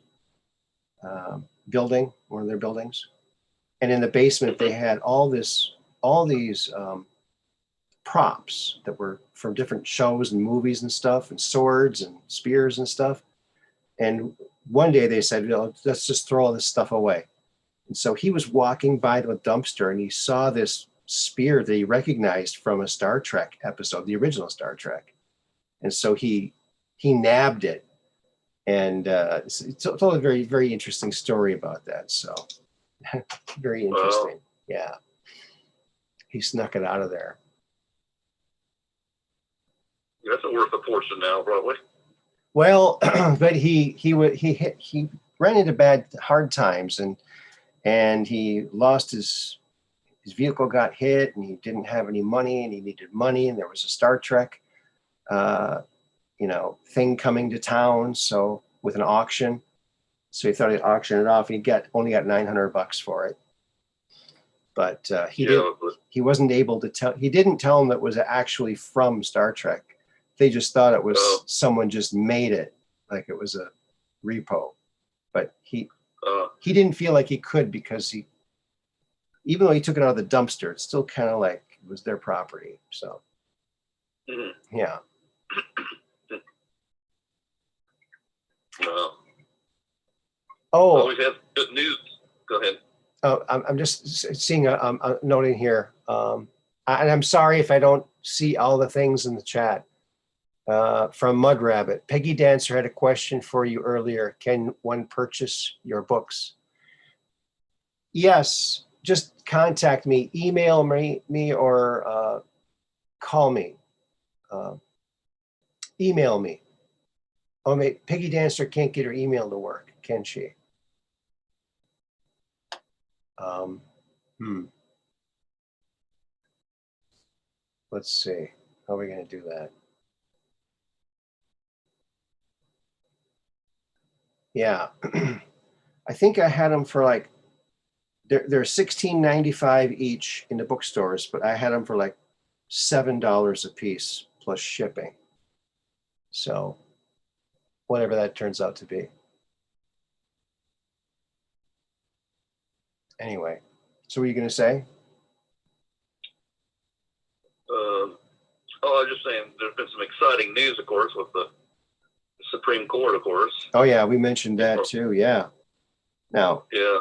[SPEAKER 1] building, one of their buildings. And in the basement, they had all these props that were from different shows and movies and stuff, and swords and spears and stuff. And one day they said, let's just throw all this stuff away. And so he was walking by the dumpster, and he saw this spear that he recognized from a Star Trek episode, the original Star Trek. And so he nabbed it. And it's told a very, very interesting story about that. So very interesting.
[SPEAKER 2] Wow.
[SPEAKER 1] Yeah. He snuck it out of there.
[SPEAKER 2] That's worth a fortune now, probably.
[SPEAKER 1] Well, but he ran into hard times, and he lost his vehicle, got hit, and he didn't have any money, and he needed money, and there was a Star Trek thing coming to town, so with an auction. So he thought he'd auction it off, and he only got $900 for it. But he wasn't able to tell. He didn't tell them that it was actually from Star Trek. They just thought it was someone just made it, like it was a repo. But he didn't feel like he could, because even though he took it out of the dumpster, it's still kind of like it was their property. So yeah. Oh,
[SPEAKER 2] always have good news. Go ahead.
[SPEAKER 1] I'm just seeing a note in here, and I'm sorry if I don't see all the things in the chat. From Mud Rabbit. Peggy Dancer had a question for you earlier. Can one purchase your books? Yes, just contact me, email me or call me. Email me. Oh, Peggy Dancer can't get her email to work, can she? Let's see. How are we going to do that? Yeah. I think I had them for like, they're $16.95 each in the bookstores, but I had them for like $7 a piece plus shipping. So whatever that turns out to be. Anyway, so what are you going to say?
[SPEAKER 2] I was just saying there's been some exciting news, of course, with the Supreme Court, of course.
[SPEAKER 1] Oh yeah, we mentioned that too. Yeah. Now,
[SPEAKER 2] yeah,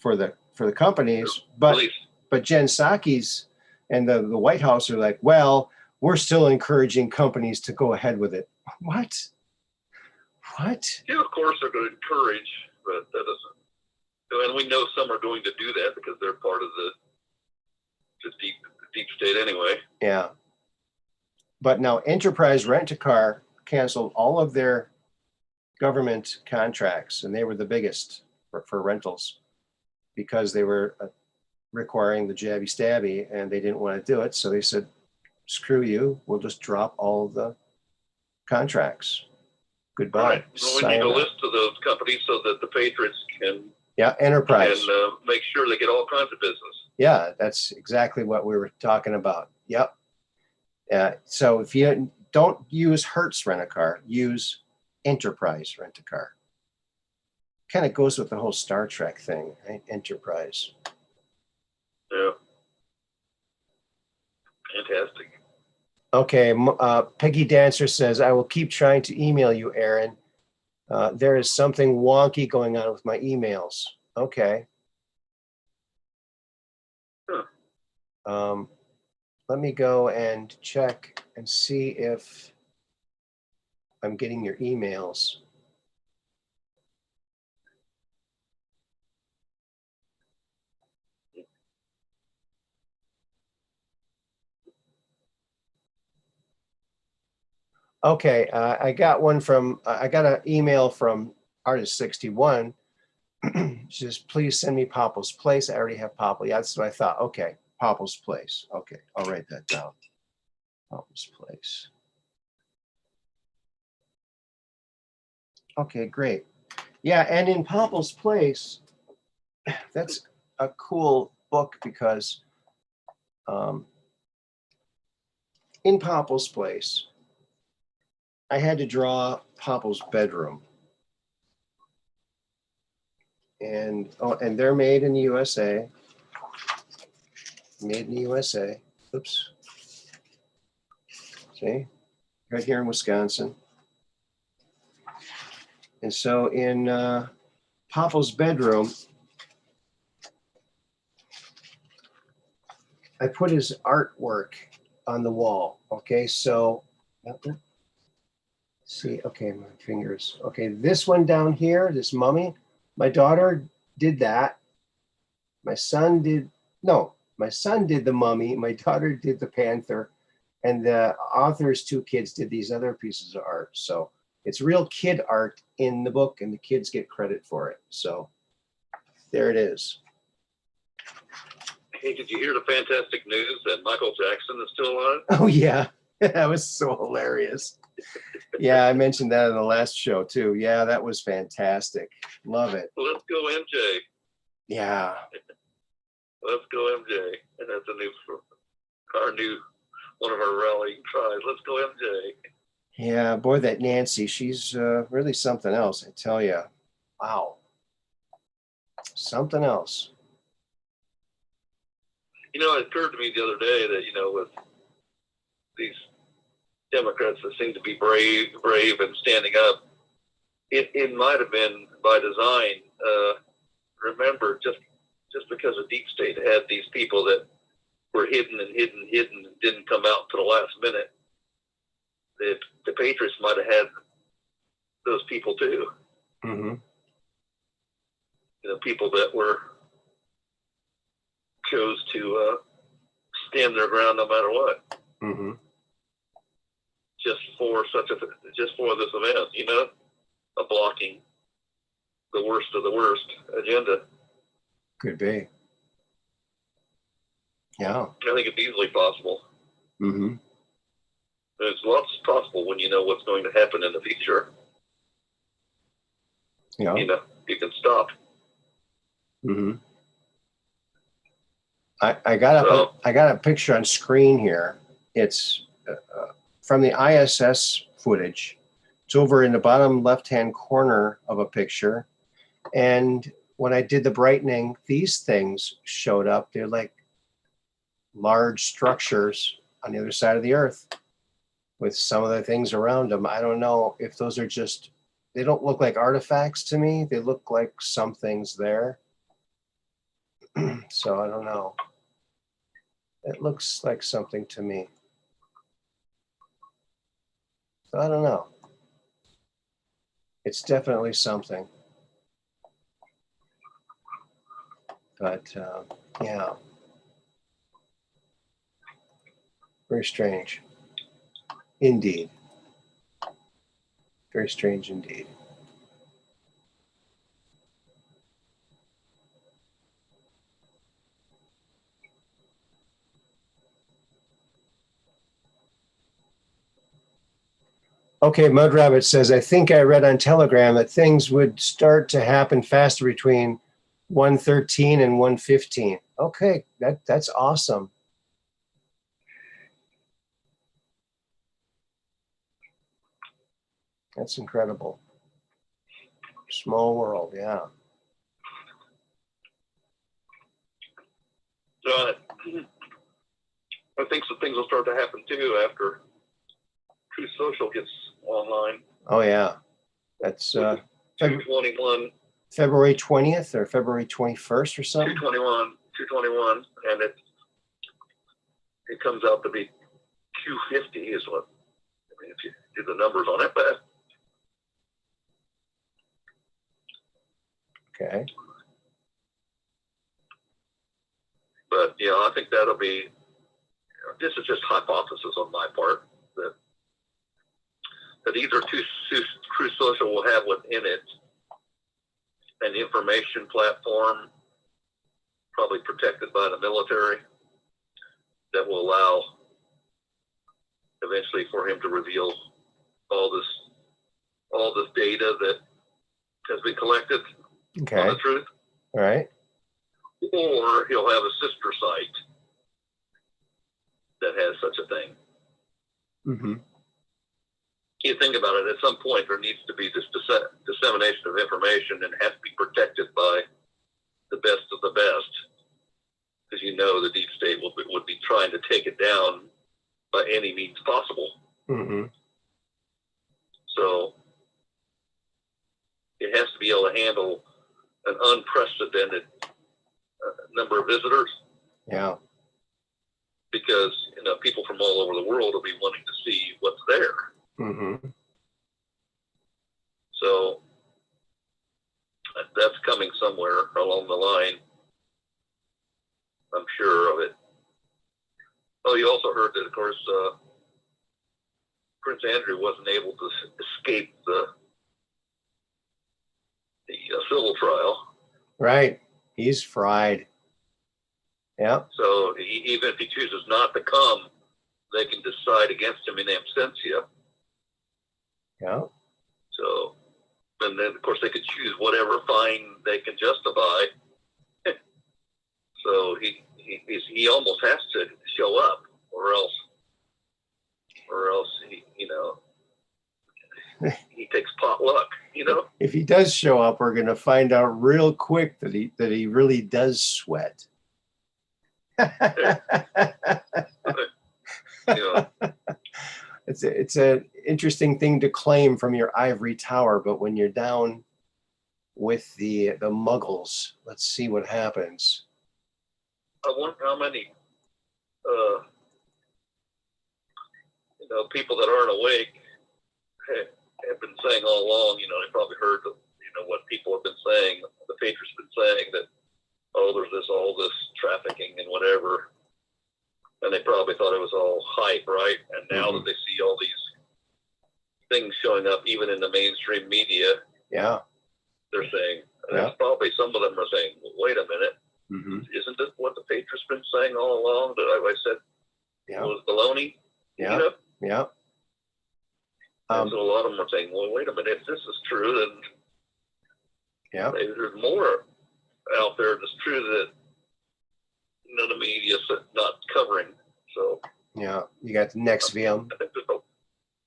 [SPEAKER 1] for the companies, but Jen Psaki's and the White House are like, well, we're still encouraging companies to go ahead with it. What?
[SPEAKER 2] Yeah, of course they're going to encourage, but that doesn't. And we know some are going to do that because they're part of the deep state anyway.
[SPEAKER 1] Yeah. But now Enterprise Rent-A-Car canceled all of their government contracts, and they were the biggest for rentals because they were requiring the jabby stabby, and they didn't want to do it. So they said, screw you, we'll just drop all of the contracts. Goodbye.
[SPEAKER 2] Right. Well, we need a list of those companies so that the Patriots can
[SPEAKER 1] Enterprise
[SPEAKER 2] and make sure they get all kinds of business.
[SPEAKER 1] Yeah, that's exactly what we were talking about. Yep. So if you don't use Hertz Rent-A-Car, use Enterprise Rent-A-Car. Kind of goes with the whole Star Trek thing, right? Enterprise.
[SPEAKER 2] Yeah. Fantastic.
[SPEAKER 1] Okay, Peggy Dancer says, I will keep trying to email you, Aaron. There is something wonky going on with my emails. Okay. Let me go and check and see if I'm getting your emails. Okay, I got one from, I got an email from Artist61. She says, please send me Popple's Place. I already have Popple. Yeah, that's what I thought. Okay, Popple's Place. Okay, I'll write that down. Popple's Place. Okay, great. Yeah, and in Popple's Place, that's a cool book because in Popple's Place, I had to draw Popple's bedroom. And they're made in the USA. Made in the USA. Oops. See? Right here in Wisconsin. And so in Popple's bedroom, I put his artwork on the wall. Okay, so see, okay, my fingers. Okay, this one down here, this mummy, my daughter did that. My son did the mummy. My daughter did the panther. And the author's two kids did these other pieces of art. So it's real kid art in the book, and the kids get credit for it. So there it is.
[SPEAKER 2] Hey, did you hear the fantastic news that Michael Jackson is still alive?
[SPEAKER 1] Oh, yeah. That was so hilarious. Yeah, I mentioned that in the last show, too. Yeah, that was fantastic. Love it.
[SPEAKER 2] Let's go, MJ.
[SPEAKER 1] Yeah.
[SPEAKER 2] Let's go, MJ. And that's one of our rallying cries. Let's go, MJ.
[SPEAKER 1] Yeah, boy, that Nancy, she's really something else, I tell you. Wow. Something else.
[SPEAKER 2] You know, it occurred to me the other day that, with these Democrats that seem to be brave and standing up, it might have been by design. Remember, just because the deep state had these people that were hidden and didn't come out to the last minute, the Patriots might have had those people too.
[SPEAKER 1] Mm-hmm.
[SPEAKER 2] You know, people that chose to stand their ground no matter what,
[SPEAKER 1] Mm-hmm.
[SPEAKER 2] just for this event. You know, blocking the worst of the worst agenda.
[SPEAKER 1] Could be. Yeah.
[SPEAKER 2] I think it's easily possible.
[SPEAKER 1] Mm-hmm.
[SPEAKER 2] There's lots possible when you know what's going to happen in the future.
[SPEAKER 1] Yeah.
[SPEAKER 2] You know, you can stop.
[SPEAKER 1] Mm-hmm. I got a picture on screen here. It's from the ISS footage. It's over in the bottom left-hand corner of a picture. And when I did the brightening, these things showed up. They're like large structures on the other side of the Earth with some of the things around them. I don't know if those are just, they don't look like artifacts to me. They look like something's there. So I don't know. It looks like something to me. So I don't know. It's definitely something. But yeah. Very strange. Indeed. Very strange indeed. Okay, Mud Rabbit says, I think I read on Telegram that things would start to happen faster between 113 and 115. Okay, that's awesome. That's incredible. Small world, yeah.
[SPEAKER 2] I think some things will start to happen too after Truth Social gets online.
[SPEAKER 1] Oh yeah, that's
[SPEAKER 2] 221.
[SPEAKER 1] February 20th or February 21st or something.
[SPEAKER 2] 221, and it comes out to be 250 is what. I mean, if you do the numbers on it, but
[SPEAKER 1] okay.
[SPEAKER 2] But yeah, I think that'll be. This is just hypothesis on my part that either Truth Social will have within it an information platform, probably protected by the military, that will allow eventually for him to reveal all this data that has been collected on the truth.
[SPEAKER 1] All right.
[SPEAKER 2] Or he'll have a sister site that has such a thing.
[SPEAKER 1] Mm-hmm.
[SPEAKER 2] You think about it, at some point there needs to be this dissemination of information, and it has to be protected by the best of the best, because you know the deep state would be trying to take it down by any means possible.
[SPEAKER 1] Mm-hmm.
[SPEAKER 2] So it has to be able to handle an unprecedented number of visitors.
[SPEAKER 1] Yeah.
[SPEAKER 2] Because people from all over the world will be wanting to see what's there.
[SPEAKER 1] Mm-hmm.
[SPEAKER 2] So that's coming somewhere along the line. I'm sure of it. Oh, you also heard that, of course, Prince Andrew wasn't able to escape the civil trial.
[SPEAKER 1] Right. He's fried. Yeah.
[SPEAKER 2] So even if he chooses not to come, they can decide against him in absentia.
[SPEAKER 1] Yeah.
[SPEAKER 2] So, and then of course they could choose whatever fine they can justify. So he almost has to show up, or else he takes pot luck.
[SPEAKER 1] If he does show up, we're going to find out real quick that he really does sweat. It's an interesting thing to claim from your ivory tower, but when you're down with the Muggles, let's see what happens.
[SPEAKER 2] I wonder how many people that aren't awake have been saying all along, they probably heard, what people have been saying, the Patriots have been saying that, there's all this trafficking and whatever. And they probably thought it was all hype, right? And now that they see all these things showing up, even in the mainstream media, they're saying, there's probably some of them are saying, well, wait a minute, isn't this what the Patriots been saying all along? That I said was baloney?
[SPEAKER 1] Yeah.
[SPEAKER 2] So a lot of them are saying, well, wait a minute, if this is true, then maybe there's more out there that's true that the media's not covering. So
[SPEAKER 1] you got the NextVM.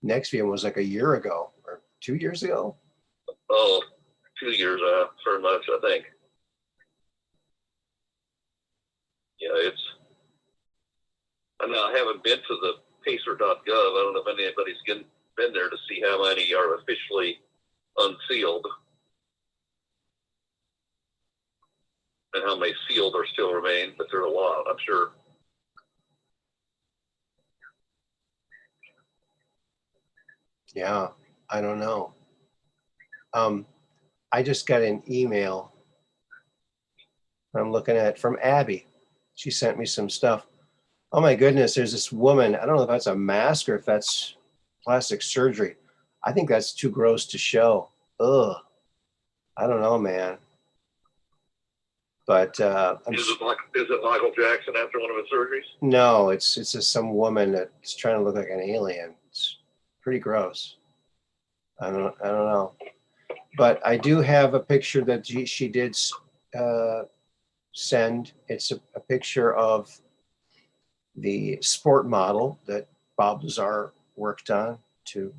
[SPEAKER 1] NextVM was like a year ago or 2 years ago.
[SPEAKER 2] 2 years, very much, I think. I haven't been to the pacer.gov. I don't know if anybody's been there to see how many are officially unsealed and how many sealed are still remain, but there are a lot, I'm sure.
[SPEAKER 1] Yeah, I don't know. I just got an email I'm looking at from Abby. She sent me some stuff. Oh my goodness, there's this woman. I don't know if that's a mask or if that's plastic surgery. I think that's too gross to show. Ugh. I don't know, man. But
[SPEAKER 2] is it Michael Jackson after one of his surgeries?
[SPEAKER 1] No, it's just some woman that's trying to look like an alien. It's pretty gross. I don't know. But I do have a picture that she did send. It's a picture of the sport model that Bob Lazar worked on to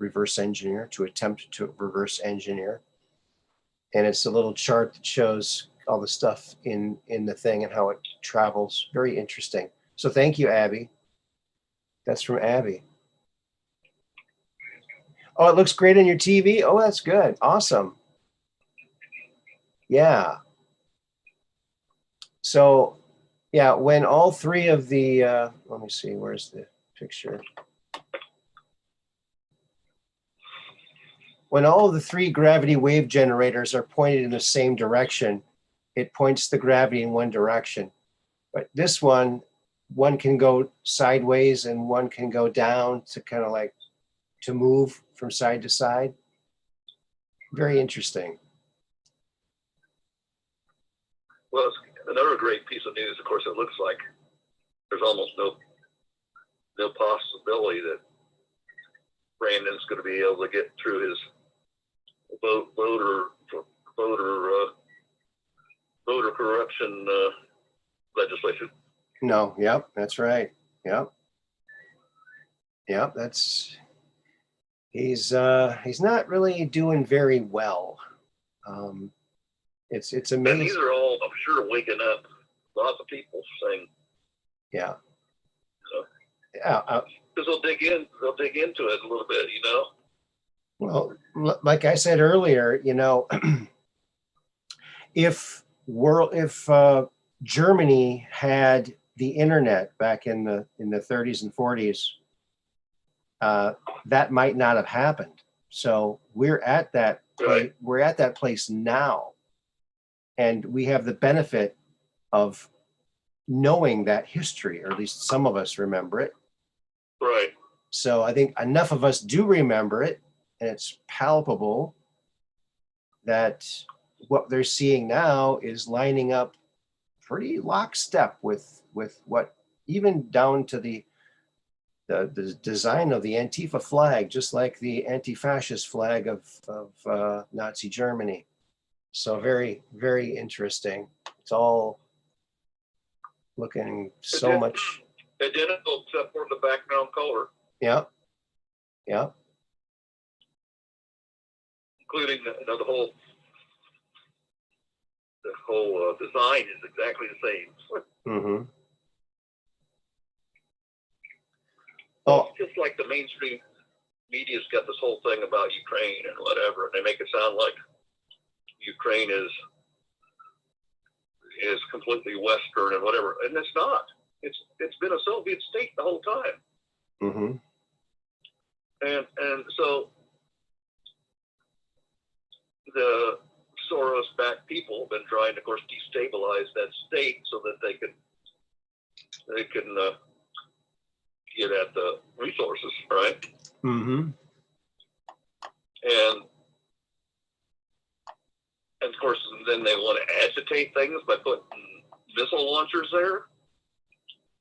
[SPEAKER 1] attempt to reverse engineer. And it's a little chart that shows all the stuff in the thing and how it travels. Very interesting. So thank you, Abby. That's from Abby. Oh, it looks great on your TV. Oh, that's good. Awesome. Yeah. So, yeah, when all three of the, let me see, where's the picture? When all of the three gravity wave generators are pointed in the same direction, it points the gravity in one direction. But this one can go sideways and one can go down to kind of like to move from side to side. Very interesting.
[SPEAKER 2] Well, another great piece of news, of course, it looks like there's almost no possibility that Brandon's going to be able to get through his voter corruption legislation.
[SPEAKER 1] No, yep, that's right. Yep, he's not really doing very well. It's amazing.
[SPEAKER 2] And these are all, I'm sure, waking up lots of people saying,
[SPEAKER 1] yeah.
[SPEAKER 2] Because they'll dig into it a little bit,
[SPEAKER 1] Well, like I said earlier, if Germany had the internet back in the 30s and 40s, that might not have happened. So we're at that
[SPEAKER 2] right.
[SPEAKER 1] We're at that place now, and we have the benefit of knowing that history, or at least some of us remember it.
[SPEAKER 2] Right.
[SPEAKER 1] So I think enough of us do remember it, and it's palpable that what they're seeing now is lining up pretty lockstep with what, even down to the design of the Antifa flag, just like the anti-fascist flag of Nazi Germany. So very, very interesting. It's all looking so much
[SPEAKER 2] identical except for the background color.
[SPEAKER 1] Yeah.
[SPEAKER 2] Including the whole design is exactly the same.
[SPEAKER 1] Mm-hmm.
[SPEAKER 2] Well, just like the mainstream media's got this whole thing about Ukraine and whatever, and they make it sound like Ukraine is completely Western and whatever, and it's not. It's been a Soviet state the whole time.
[SPEAKER 1] Mm-hmm.
[SPEAKER 2] And so the Soros-backed people have been trying to, of course, destabilize that state so that they can get at the resources, right?
[SPEAKER 1] Mm-hmm.
[SPEAKER 2] And of course, then they want to agitate things by putting missile launchers there.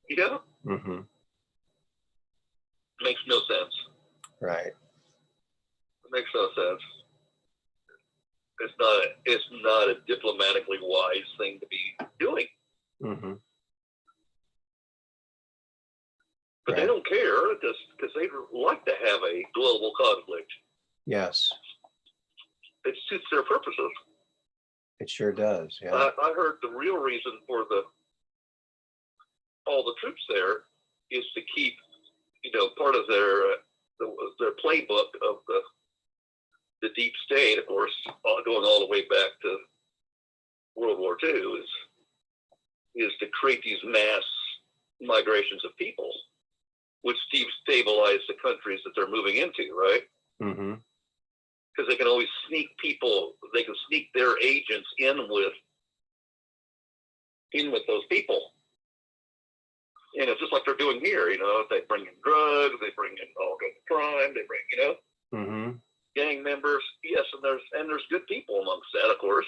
[SPEAKER 2] Yeah,
[SPEAKER 1] Mm-hmm.
[SPEAKER 2] makes no sense.
[SPEAKER 1] Right.
[SPEAKER 2] It makes no sense. It's not a diplomatically wise thing to be doing.
[SPEAKER 1] Mm-hmm.
[SPEAKER 2] But
[SPEAKER 1] Right.
[SPEAKER 2] they don't care because they like to have a global conflict.
[SPEAKER 1] Yes,
[SPEAKER 2] It suits their purposes.
[SPEAKER 1] it sure does. Yeah.
[SPEAKER 2] I heard the real reason for all the troops there is to keep, part of their playbook of the deep state, of course, going all the way back to World War II, is to create these mass migrations of people, which destabilize the countries that they're moving into, right?
[SPEAKER 1] Mm-hmm.
[SPEAKER 2] Because they can always sneak people, they can sneak their agents in with those people. And it's just like they're doing here, they bring in drugs, they bring in all kinds of crime, they bring,
[SPEAKER 1] Mm-hmm.
[SPEAKER 2] gang members. Yes, and there's good people amongst that, of course.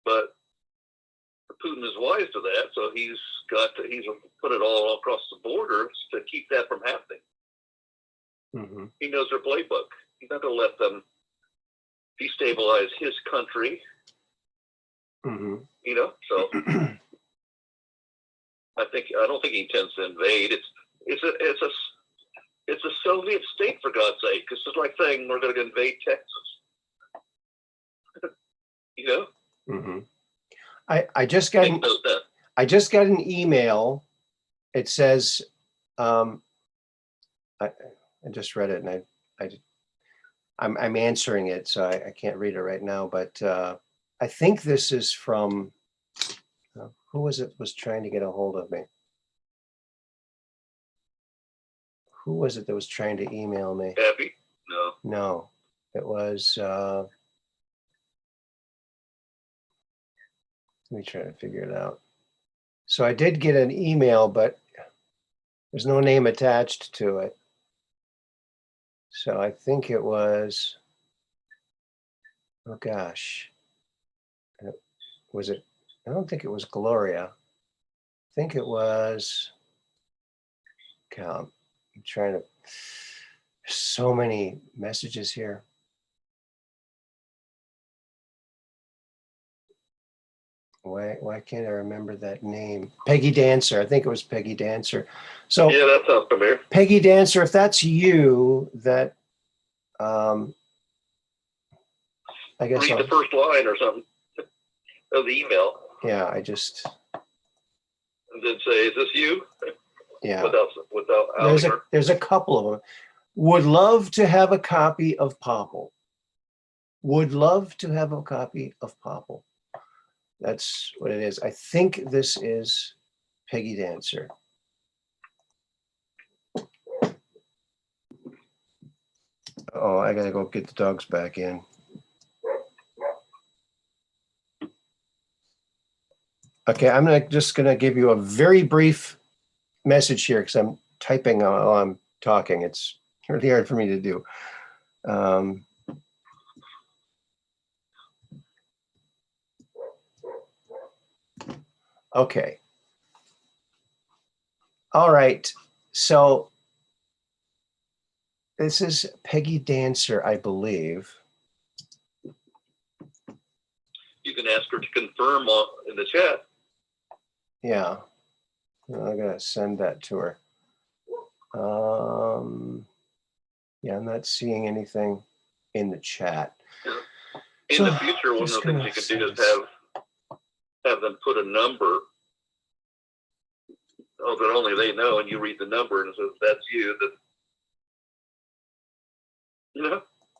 [SPEAKER 2] But Putin is wise to that, so he's put it all across the border to keep that from happening.
[SPEAKER 1] Mm-hmm.
[SPEAKER 2] He knows their playbook. He's not going to let them destabilize his country.
[SPEAKER 1] Mm-hmm.
[SPEAKER 2] So I don't think he intends to invade. It's a Soviet state, for God's sake. It's just like saying we're going to invade Texas.
[SPEAKER 1] Mm-hmm. I just got
[SPEAKER 2] Makes no sense.
[SPEAKER 1] I just got an email. It says, I just read it and I'm answering it, so I can't read it right now. But I think this is from who was trying to get a hold of me? Who was it that was trying to email me?
[SPEAKER 2] Happy? No.
[SPEAKER 1] No, it was. Let me try to figure it out. So I did get an email, but there's no name attached to it. So I think it was, oh gosh, was it? I don't think it was Gloria. I think it was, God, I'm trying to, there's so many messages here. Why can't I remember that name? Peggy Dancer. I think it was Peggy Dancer. So
[SPEAKER 2] Yeah, that sounds familiar.
[SPEAKER 1] Peggy Dancer, if that's you, that I guess
[SPEAKER 2] Read the first line or something of the email.
[SPEAKER 1] Yeah, I just.
[SPEAKER 2] And then say, "Is this you?"
[SPEAKER 1] Yeah.
[SPEAKER 2] Without
[SPEAKER 1] There's a couple of them. Would love to have a copy of Popple. Would love to have a copy of Popple. That's what it is. I think this is Peggy Dancer. Oh, I gotta go get the dogs back in. Okay, I'm just gonna give you a very brief message here because I'm typing while I'm talking. It's really hard for me to do. Okay. All right. So this is Peggy Dancer, I believe.
[SPEAKER 2] You can ask her to confirm in the chat.
[SPEAKER 1] Yeah. I'm gonna send that to her. Yeah, I'm not seeing anything in the chat.
[SPEAKER 2] In the future, one of the things you can do is have them put a number that only they know, and you read the number, and it says that's you.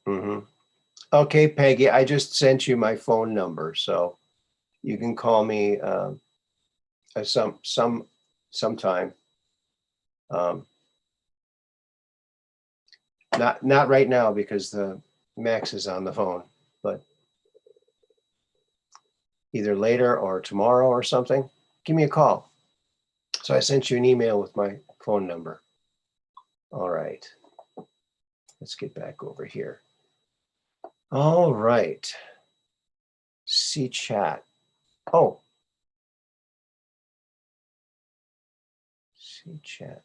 [SPEAKER 1] Mm-hmm. Okay, Peggy, I just sent you my phone number, so you can call me sometime. Not right now because the Max is on the phone, but either later or tomorrow or something, give me a call. So I sent you an email with my phone number. All right. Let's get back over here. All right. See chat. Oh. See chat.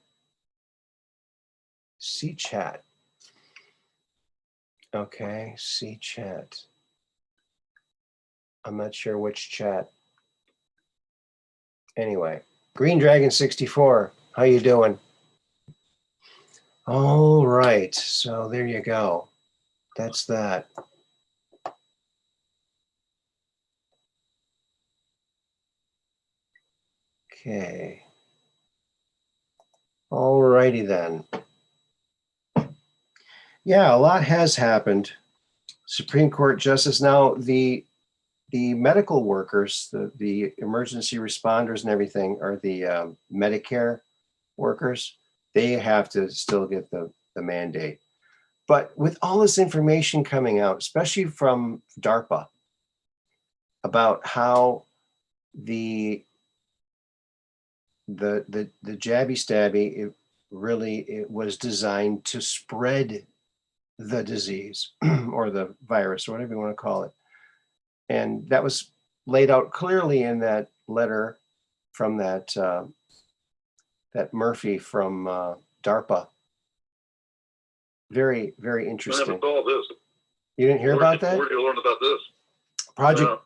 [SPEAKER 1] See chat. Okay, see chat. I'm not sure which chat. Anyway, Green Dragon 64, how you doing? All right, so there you go. That's that. Okay. All righty then. Yeah, a lot has happened. Supreme Court Justice. Now, the medical workers, the emergency responders and everything, are the Medicare workers. They have to still get the mandate. But with all this information coming out, especially from DARPA, about how the jabby stabby, it was designed to spread the disease or the virus or whatever you want to call it. And that was laid out clearly in that letter from that Murphy from DARPA. Very, very interesting.
[SPEAKER 2] I never saw this.
[SPEAKER 1] You didn't hear about that?
[SPEAKER 2] Where did you learn about this?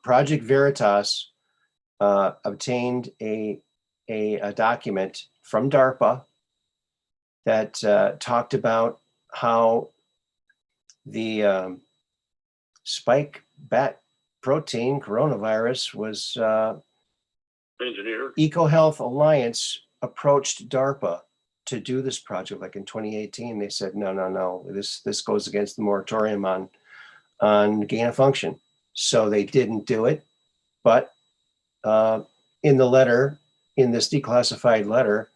[SPEAKER 1] Project Veritas obtained a document from DARPA that talked about how the spike bat protein coronavirus was
[SPEAKER 2] engineered.
[SPEAKER 1] EcoHealth Alliance approached DARPA to do this project. Like in 2018, they said, no, this goes against the moratorium on gain of function. So they didn't do it. But in the letter, in this declassified letter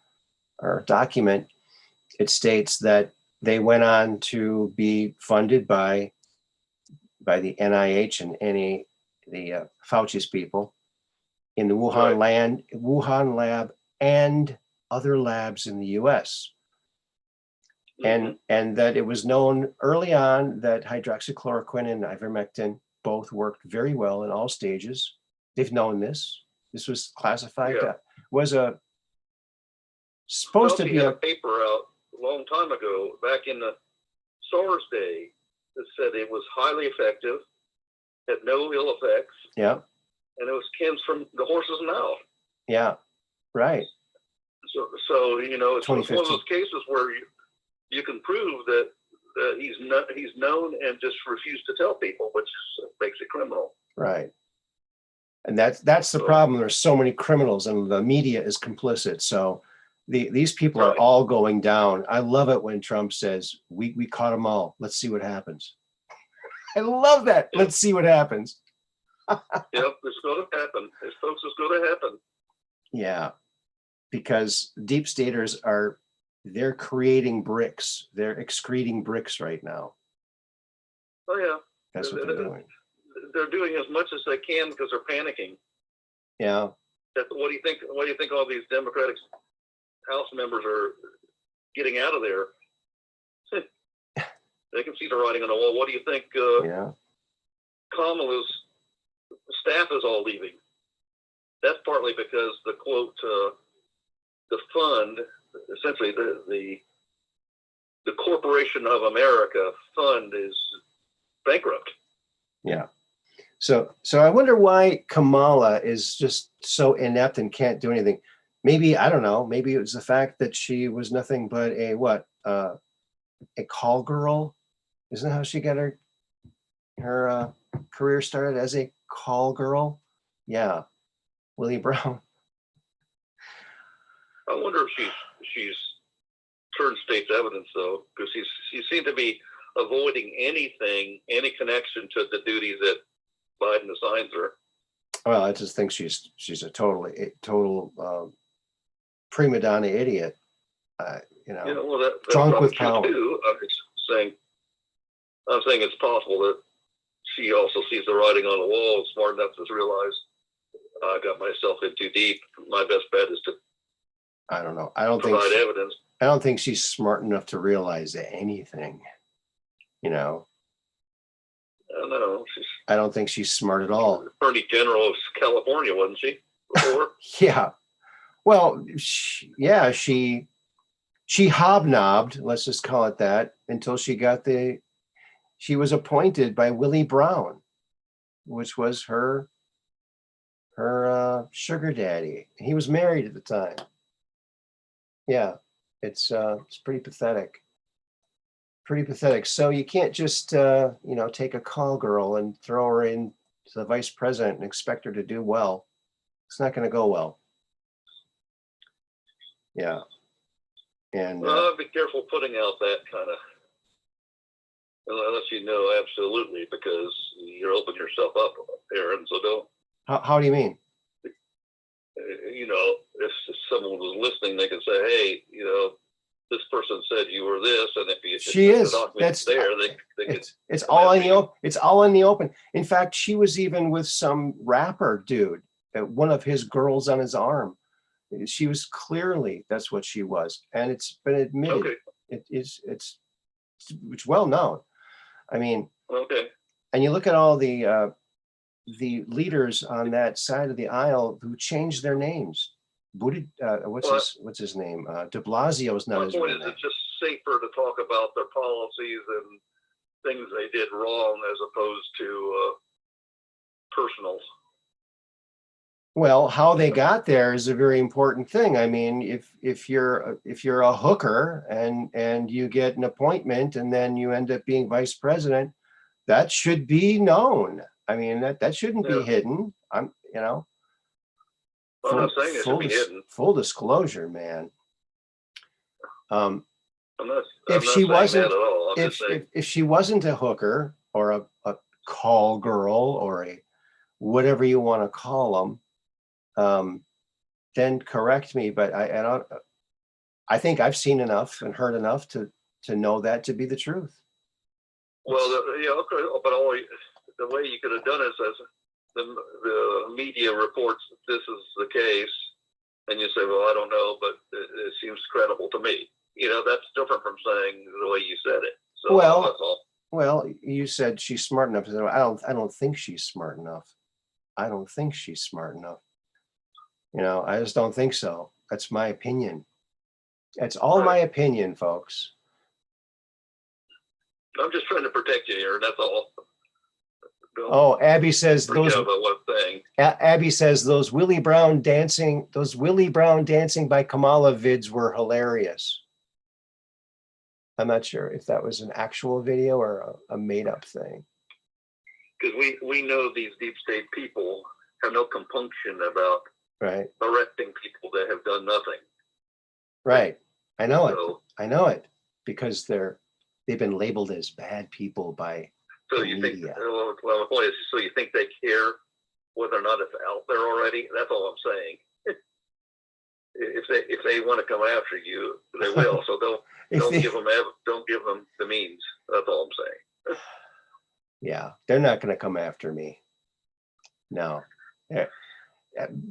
[SPEAKER 1] or document, it states that they went on to be funded by the NIH and the Fauci's people in the Wuhan lab and other labs in the US. And that it was known early on that hydroxychloroquine and ivermectin both worked very well in all stages. They've known this. This was classified. Was supposed to be
[SPEAKER 2] a paper out a long time ago, back in the SARS day, that said it was highly effective, had no ill effects.
[SPEAKER 1] Yeah.
[SPEAKER 2] And it was came from the horse's mouth.
[SPEAKER 1] Yeah. Right.
[SPEAKER 2] So it's one of those cases where you can prove that he's known and just refused to tell people, which makes it criminal.
[SPEAKER 1] Right. And that's the problem. There's so many criminals, and the media is complicit. So these people are all going down. I love it when Trump says, "We caught them all. Let's see what happens." I love that. Let's see what happens.
[SPEAKER 2] Yep, it's going to happen. It's folks, it's going to happen.
[SPEAKER 1] Yeah, because deep staters they're creating bricks. They're excreting bricks right now.
[SPEAKER 2] Oh yeah,
[SPEAKER 1] that's what they're doing.
[SPEAKER 2] They're doing as much as they can because they're panicking.
[SPEAKER 1] Yeah.
[SPEAKER 2] What do you think? What do you think all these Democratic House members are getting out of there? They can see the writing on the wall. What do you think? Kamala's staff is all leaving. That's partly because the quote, the fund, essentially the Corporation of America fund is bankrupt.
[SPEAKER 1] Yeah. So I wonder why Kamala is just so inept and can't do anything. Maybe, I don't know, maybe it was the fact that she was nothing but a call girl. Isn't that how she got her career started, as a call girl? Yeah. Willie Brown.
[SPEAKER 2] I wonder if she's turned state's evidence, though, because she seemed to be avoiding any connection to the duties that Biden assigns her.
[SPEAKER 1] Well, I just think she's a total prima donna idiot.
[SPEAKER 2] Well, that's
[SPEAKER 1] drunk with power.
[SPEAKER 2] too. saying it's possible that she also sees the writing on the wall, smart enough to realize I got myself in too deep. My best bet is to
[SPEAKER 1] I don't know.
[SPEAKER 2] provide evidence.
[SPEAKER 1] I don't think she's smart enough to realize anything. You know.
[SPEAKER 2] I don't know.
[SPEAKER 1] I don't think she's smart at all.
[SPEAKER 2] Attorney General of California, wasn't she? Before?
[SPEAKER 1] Yeah. Well, she hobnobbed, let's just call it that, until she was appointed by Willie Brown, which was her sugar daddy. He was married at the time. Yeah, it's pretty pathetic. Pretty pathetic. So you can't just take a call girl and throw her in to the vice president and expect her to do well. It's not going to go well. Yeah. And
[SPEAKER 2] be careful putting out that kind of, unless you know absolutely, because you're opening yourself up, Aaron. So don't.
[SPEAKER 1] How do you mean?
[SPEAKER 2] If someone was listening, they could say, "Hey, this person said you were this," and if you
[SPEAKER 1] she is.
[SPEAKER 2] That's there.
[SPEAKER 1] It's all in the open. It's all in the open. In fact, she was even with some rapper dude, one of his girls on his arm. She was clearly, that's what she was, and it's been admitted.
[SPEAKER 2] Okay.
[SPEAKER 1] It's well known. I mean,
[SPEAKER 2] okay.
[SPEAKER 1] And you look at all the leaders on that side of the aisle who changed their names. What's his name? De Blasio's not his
[SPEAKER 2] point
[SPEAKER 1] real
[SPEAKER 2] is,
[SPEAKER 1] name.
[SPEAKER 2] it's just safer to talk about their policies and things they did wrong as opposed to personal.
[SPEAKER 1] Well, how they got there is a very important thing. I mean, if you're a hooker and you get an appointment and then you end up being vice president, that should be known. I mean, that shouldn't be hidden.
[SPEAKER 2] I'm not saying it should be hidden.
[SPEAKER 1] Full disclosure, man.
[SPEAKER 2] I'm not
[SPEAKER 1] if
[SPEAKER 2] saying that at all.
[SPEAKER 1] If she wasn't a hooker or a call girl or a whatever you want to call them, then correct me. But I think I've seen enough and heard enough to know that to be the truth.
[SPEAKER 2] Well, okay, but the way you could have done it is, the media reports that this is the case, and you say, well, I don't know, but it seems credible to me. That's different from saying the way you said it. So that's all.
[SPEAKER 1] Well, you said she's smart enough. I don't think she's smart enough. I don't think she's smart enough. I just don't think so. That's my opinion. That's all my opinion, folks.
[SPEAKER 2] I'm just trying to protect you here. That's all.
[SPEAKER 1] Abby says Abby says those Willie Brown dancing by Kamala vids were hilarious. I'm not sure if that was an actual video or a made-up thing.
[SPEAKER 2] Because we know these deep state people have no compunction about arresting people that have done nothing.
[SPEAKER 1] Right. I know it because they've been labeled as bad people by
[SPEAKER 2] the media. Well, the point is, so you think they care whether or not it's out there already? That's all I'm saying. If they want to come after you, they will. So don't give them the means. That's all I'm saying.
[SPEAKER 1] Yeah, they're not going to come after me. No.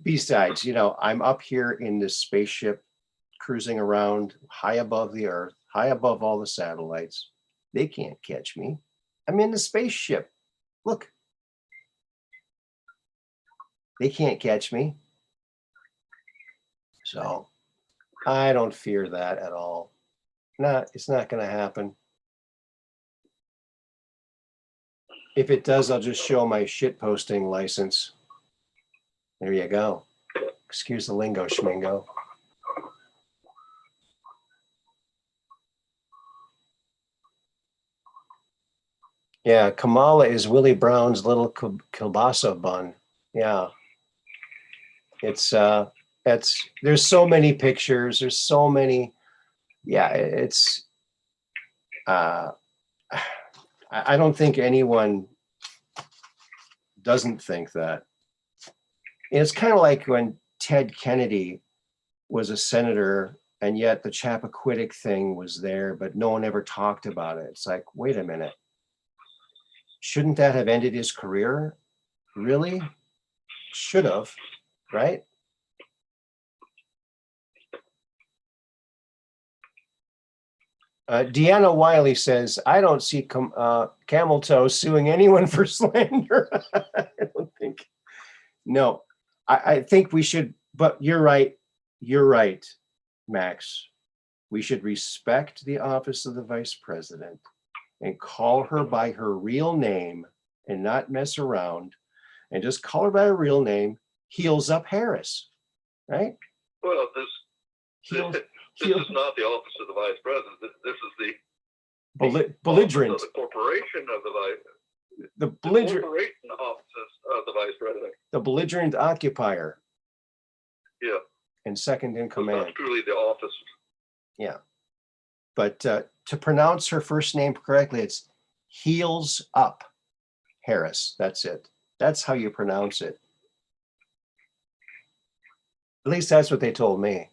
[SPEAKER 1] Besides, I'm up here in this spaceship cruising around high above the Earth, high above all the satellites. They can't catch me. I'm in the spaceship. Look. They can't catch me. So I don't fear that at all. No, it's not going to happen. If it does, I'll just show my shit posting license. There you go. Excuse the lingo, schmingo. Yeah, Kamala is Willie Brown's little kielbasa bun. Yeah. There's so many pictures. There's so many. Yeah, I don't think anyone doesn't think that. And it's kind of like when Ted Kennedy was a senator And yet the Chappaquiddick thing was there, but no one ever talked about it. It's like, wait a minute. Shouldn't that have ended his career? Really? Should have, right? Deanna Wiley says, I don't see Camel Toe suing anyone for slander. I don't think. No, I think we should, but you're right. You're right, Max. We should respect the office of the vice president and call her by her real name and not mess around and just call her by her real name, Heels Up Harris, right?
[SPEAKER 2] Well, this
[SPEAKER 1] Heels,
[SPEAKER 2] is not the office of the vice president. This is the
[SPEAKER 1] belligerent.
[SPEAKER 2] office of the corporation of the corporation office of the vice president.
[SPEAKER 1] The belligerent occupier.
[SPEAKER 2] Yeah.
[SPEAKER 1] And second in
[SPEAKER 2] It's
[SPEAKER 1] command.
[SPEAKER 2] not truly the office.
[SPEAKER 1] Yeah. But to pronounce her first name correctly, it's Heels Up Harris. That's it. That's how you pronounce it. At least that's what they told me.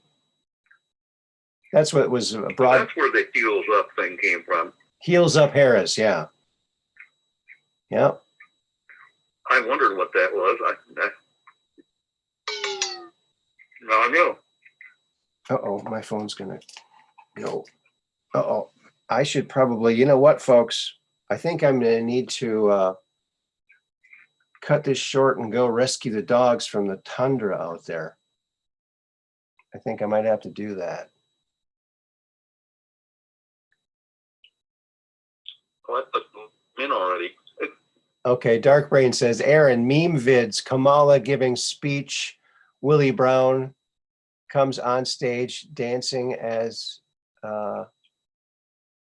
[SPEAKER 1] That's what was broad.
[SPEAKER 2] That's where the heels up thing came from.
[SPEAKER 1] Heels Up Harris, yeah. Yeah.
[SPEAKER 2] I wondered what that was. Now I know.
[SPEAKER 1] Uh-oh, my phone's gonna go. Uh-oh. I should probably, you know what, folks? I think I'm gonna need to cut this short and go rescue the dogs from the tundra out there. I think I might have to do that.
[SPEAKER 2] Oh, I put them in already.
[SPEAKER 1] Okay, Dark Brain says, Aaron, meme vids, Kamala giving speech, Willie Brown comes on stage dancing as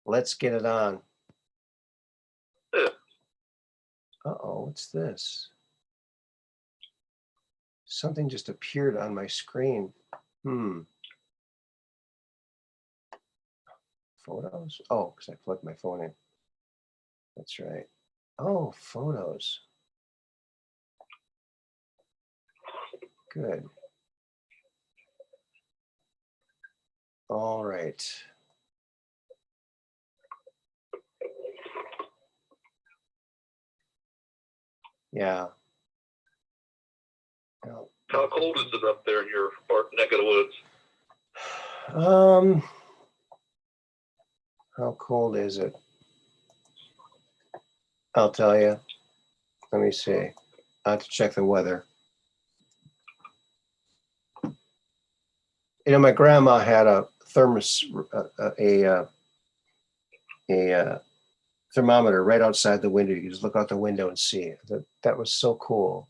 [SPEAKER 1] Let's Get It On. Uh-oh, what's this? Something just appeared on my screen. Photos? Oh, because I plugged my phone in. That's right. Oh, photos. Good. All right. Yeah.
[SPEAKER 2] How cold is it up there in your neck of the woods?
[SPEAKER 1] How cold is it? I'll tell you. Let me see. I have to check the weather. You know, my grandma had a thermometer right outside the window. You could just look out the window and see it. That was so cool.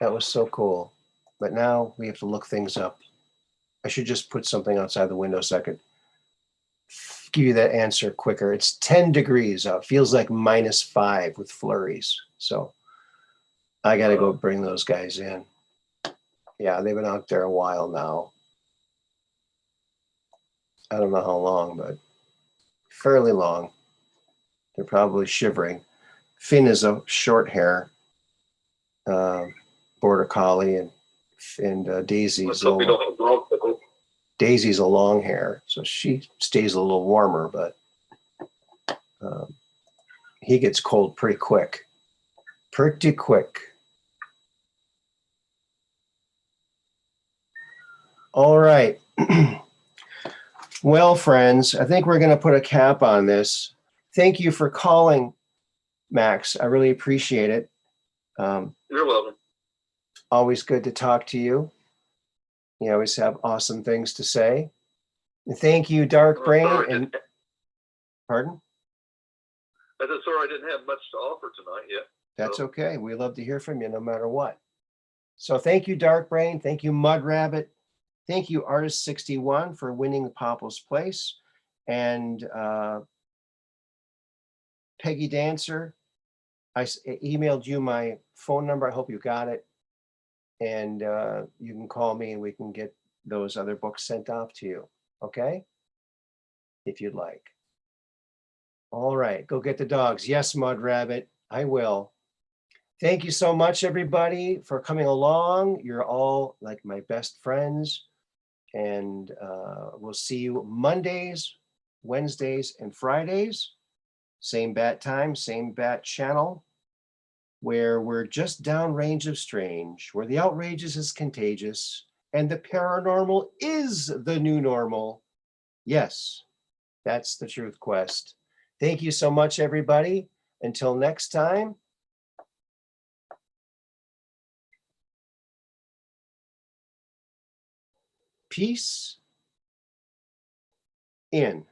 [SPEAKER 1] That was so cool. But now we have to look things up. I should just put something outside the window so I could give you that answer quicker. It's 10 degrees out. Feels like -5 with flurries. So I got to go bring those guys in. Yeah, they've been out there a while now. I don't know how long, but fairly long. They're probably shivering. Finn is a short hair border collie, and Daisy's Daisy's a long hair, so she stays a little warmer, but he gets cold pretty quick. Pretty quick. All right. Well, friends, I think we're going to put a cap on this. Thank you for calling, Max. I really appreciate it.
[SPEAKER 2] You're welcome.
[SPEAKER 1] Always good to talk to you. You always have awesome things to say. And thank you, Dark Brain. Pardon?
[SPEAKER 2] I said, sorry, I didn't have much to offer tonight yet.
[SPEAKER 1] That's okay. We love to hear from you no matter what. So thank you, Dark Brain. Thank you, Mud Rabbit. Thank you, Artist61, for winning the Popple's Place. And Peggy Dancer, I emailed you my phone number. I hope you got it. And you can call me and we can get those other books sent off to you. Okay? If you'd like. All right, go get the dogs. Yes, Mud Rabbit, I will. Thank you so much, everybody, for coming along. You're all like my best friends. And we'll see you Mondays, Wednesdays, and Fridays. Same bat time, same bat channel, where we're just downrange of strange, where the outrageous is contagious, and the paranormal is the new normal. Yes, that's the Truth Quest. Thank you so much, everybody. Until next time. Peace in.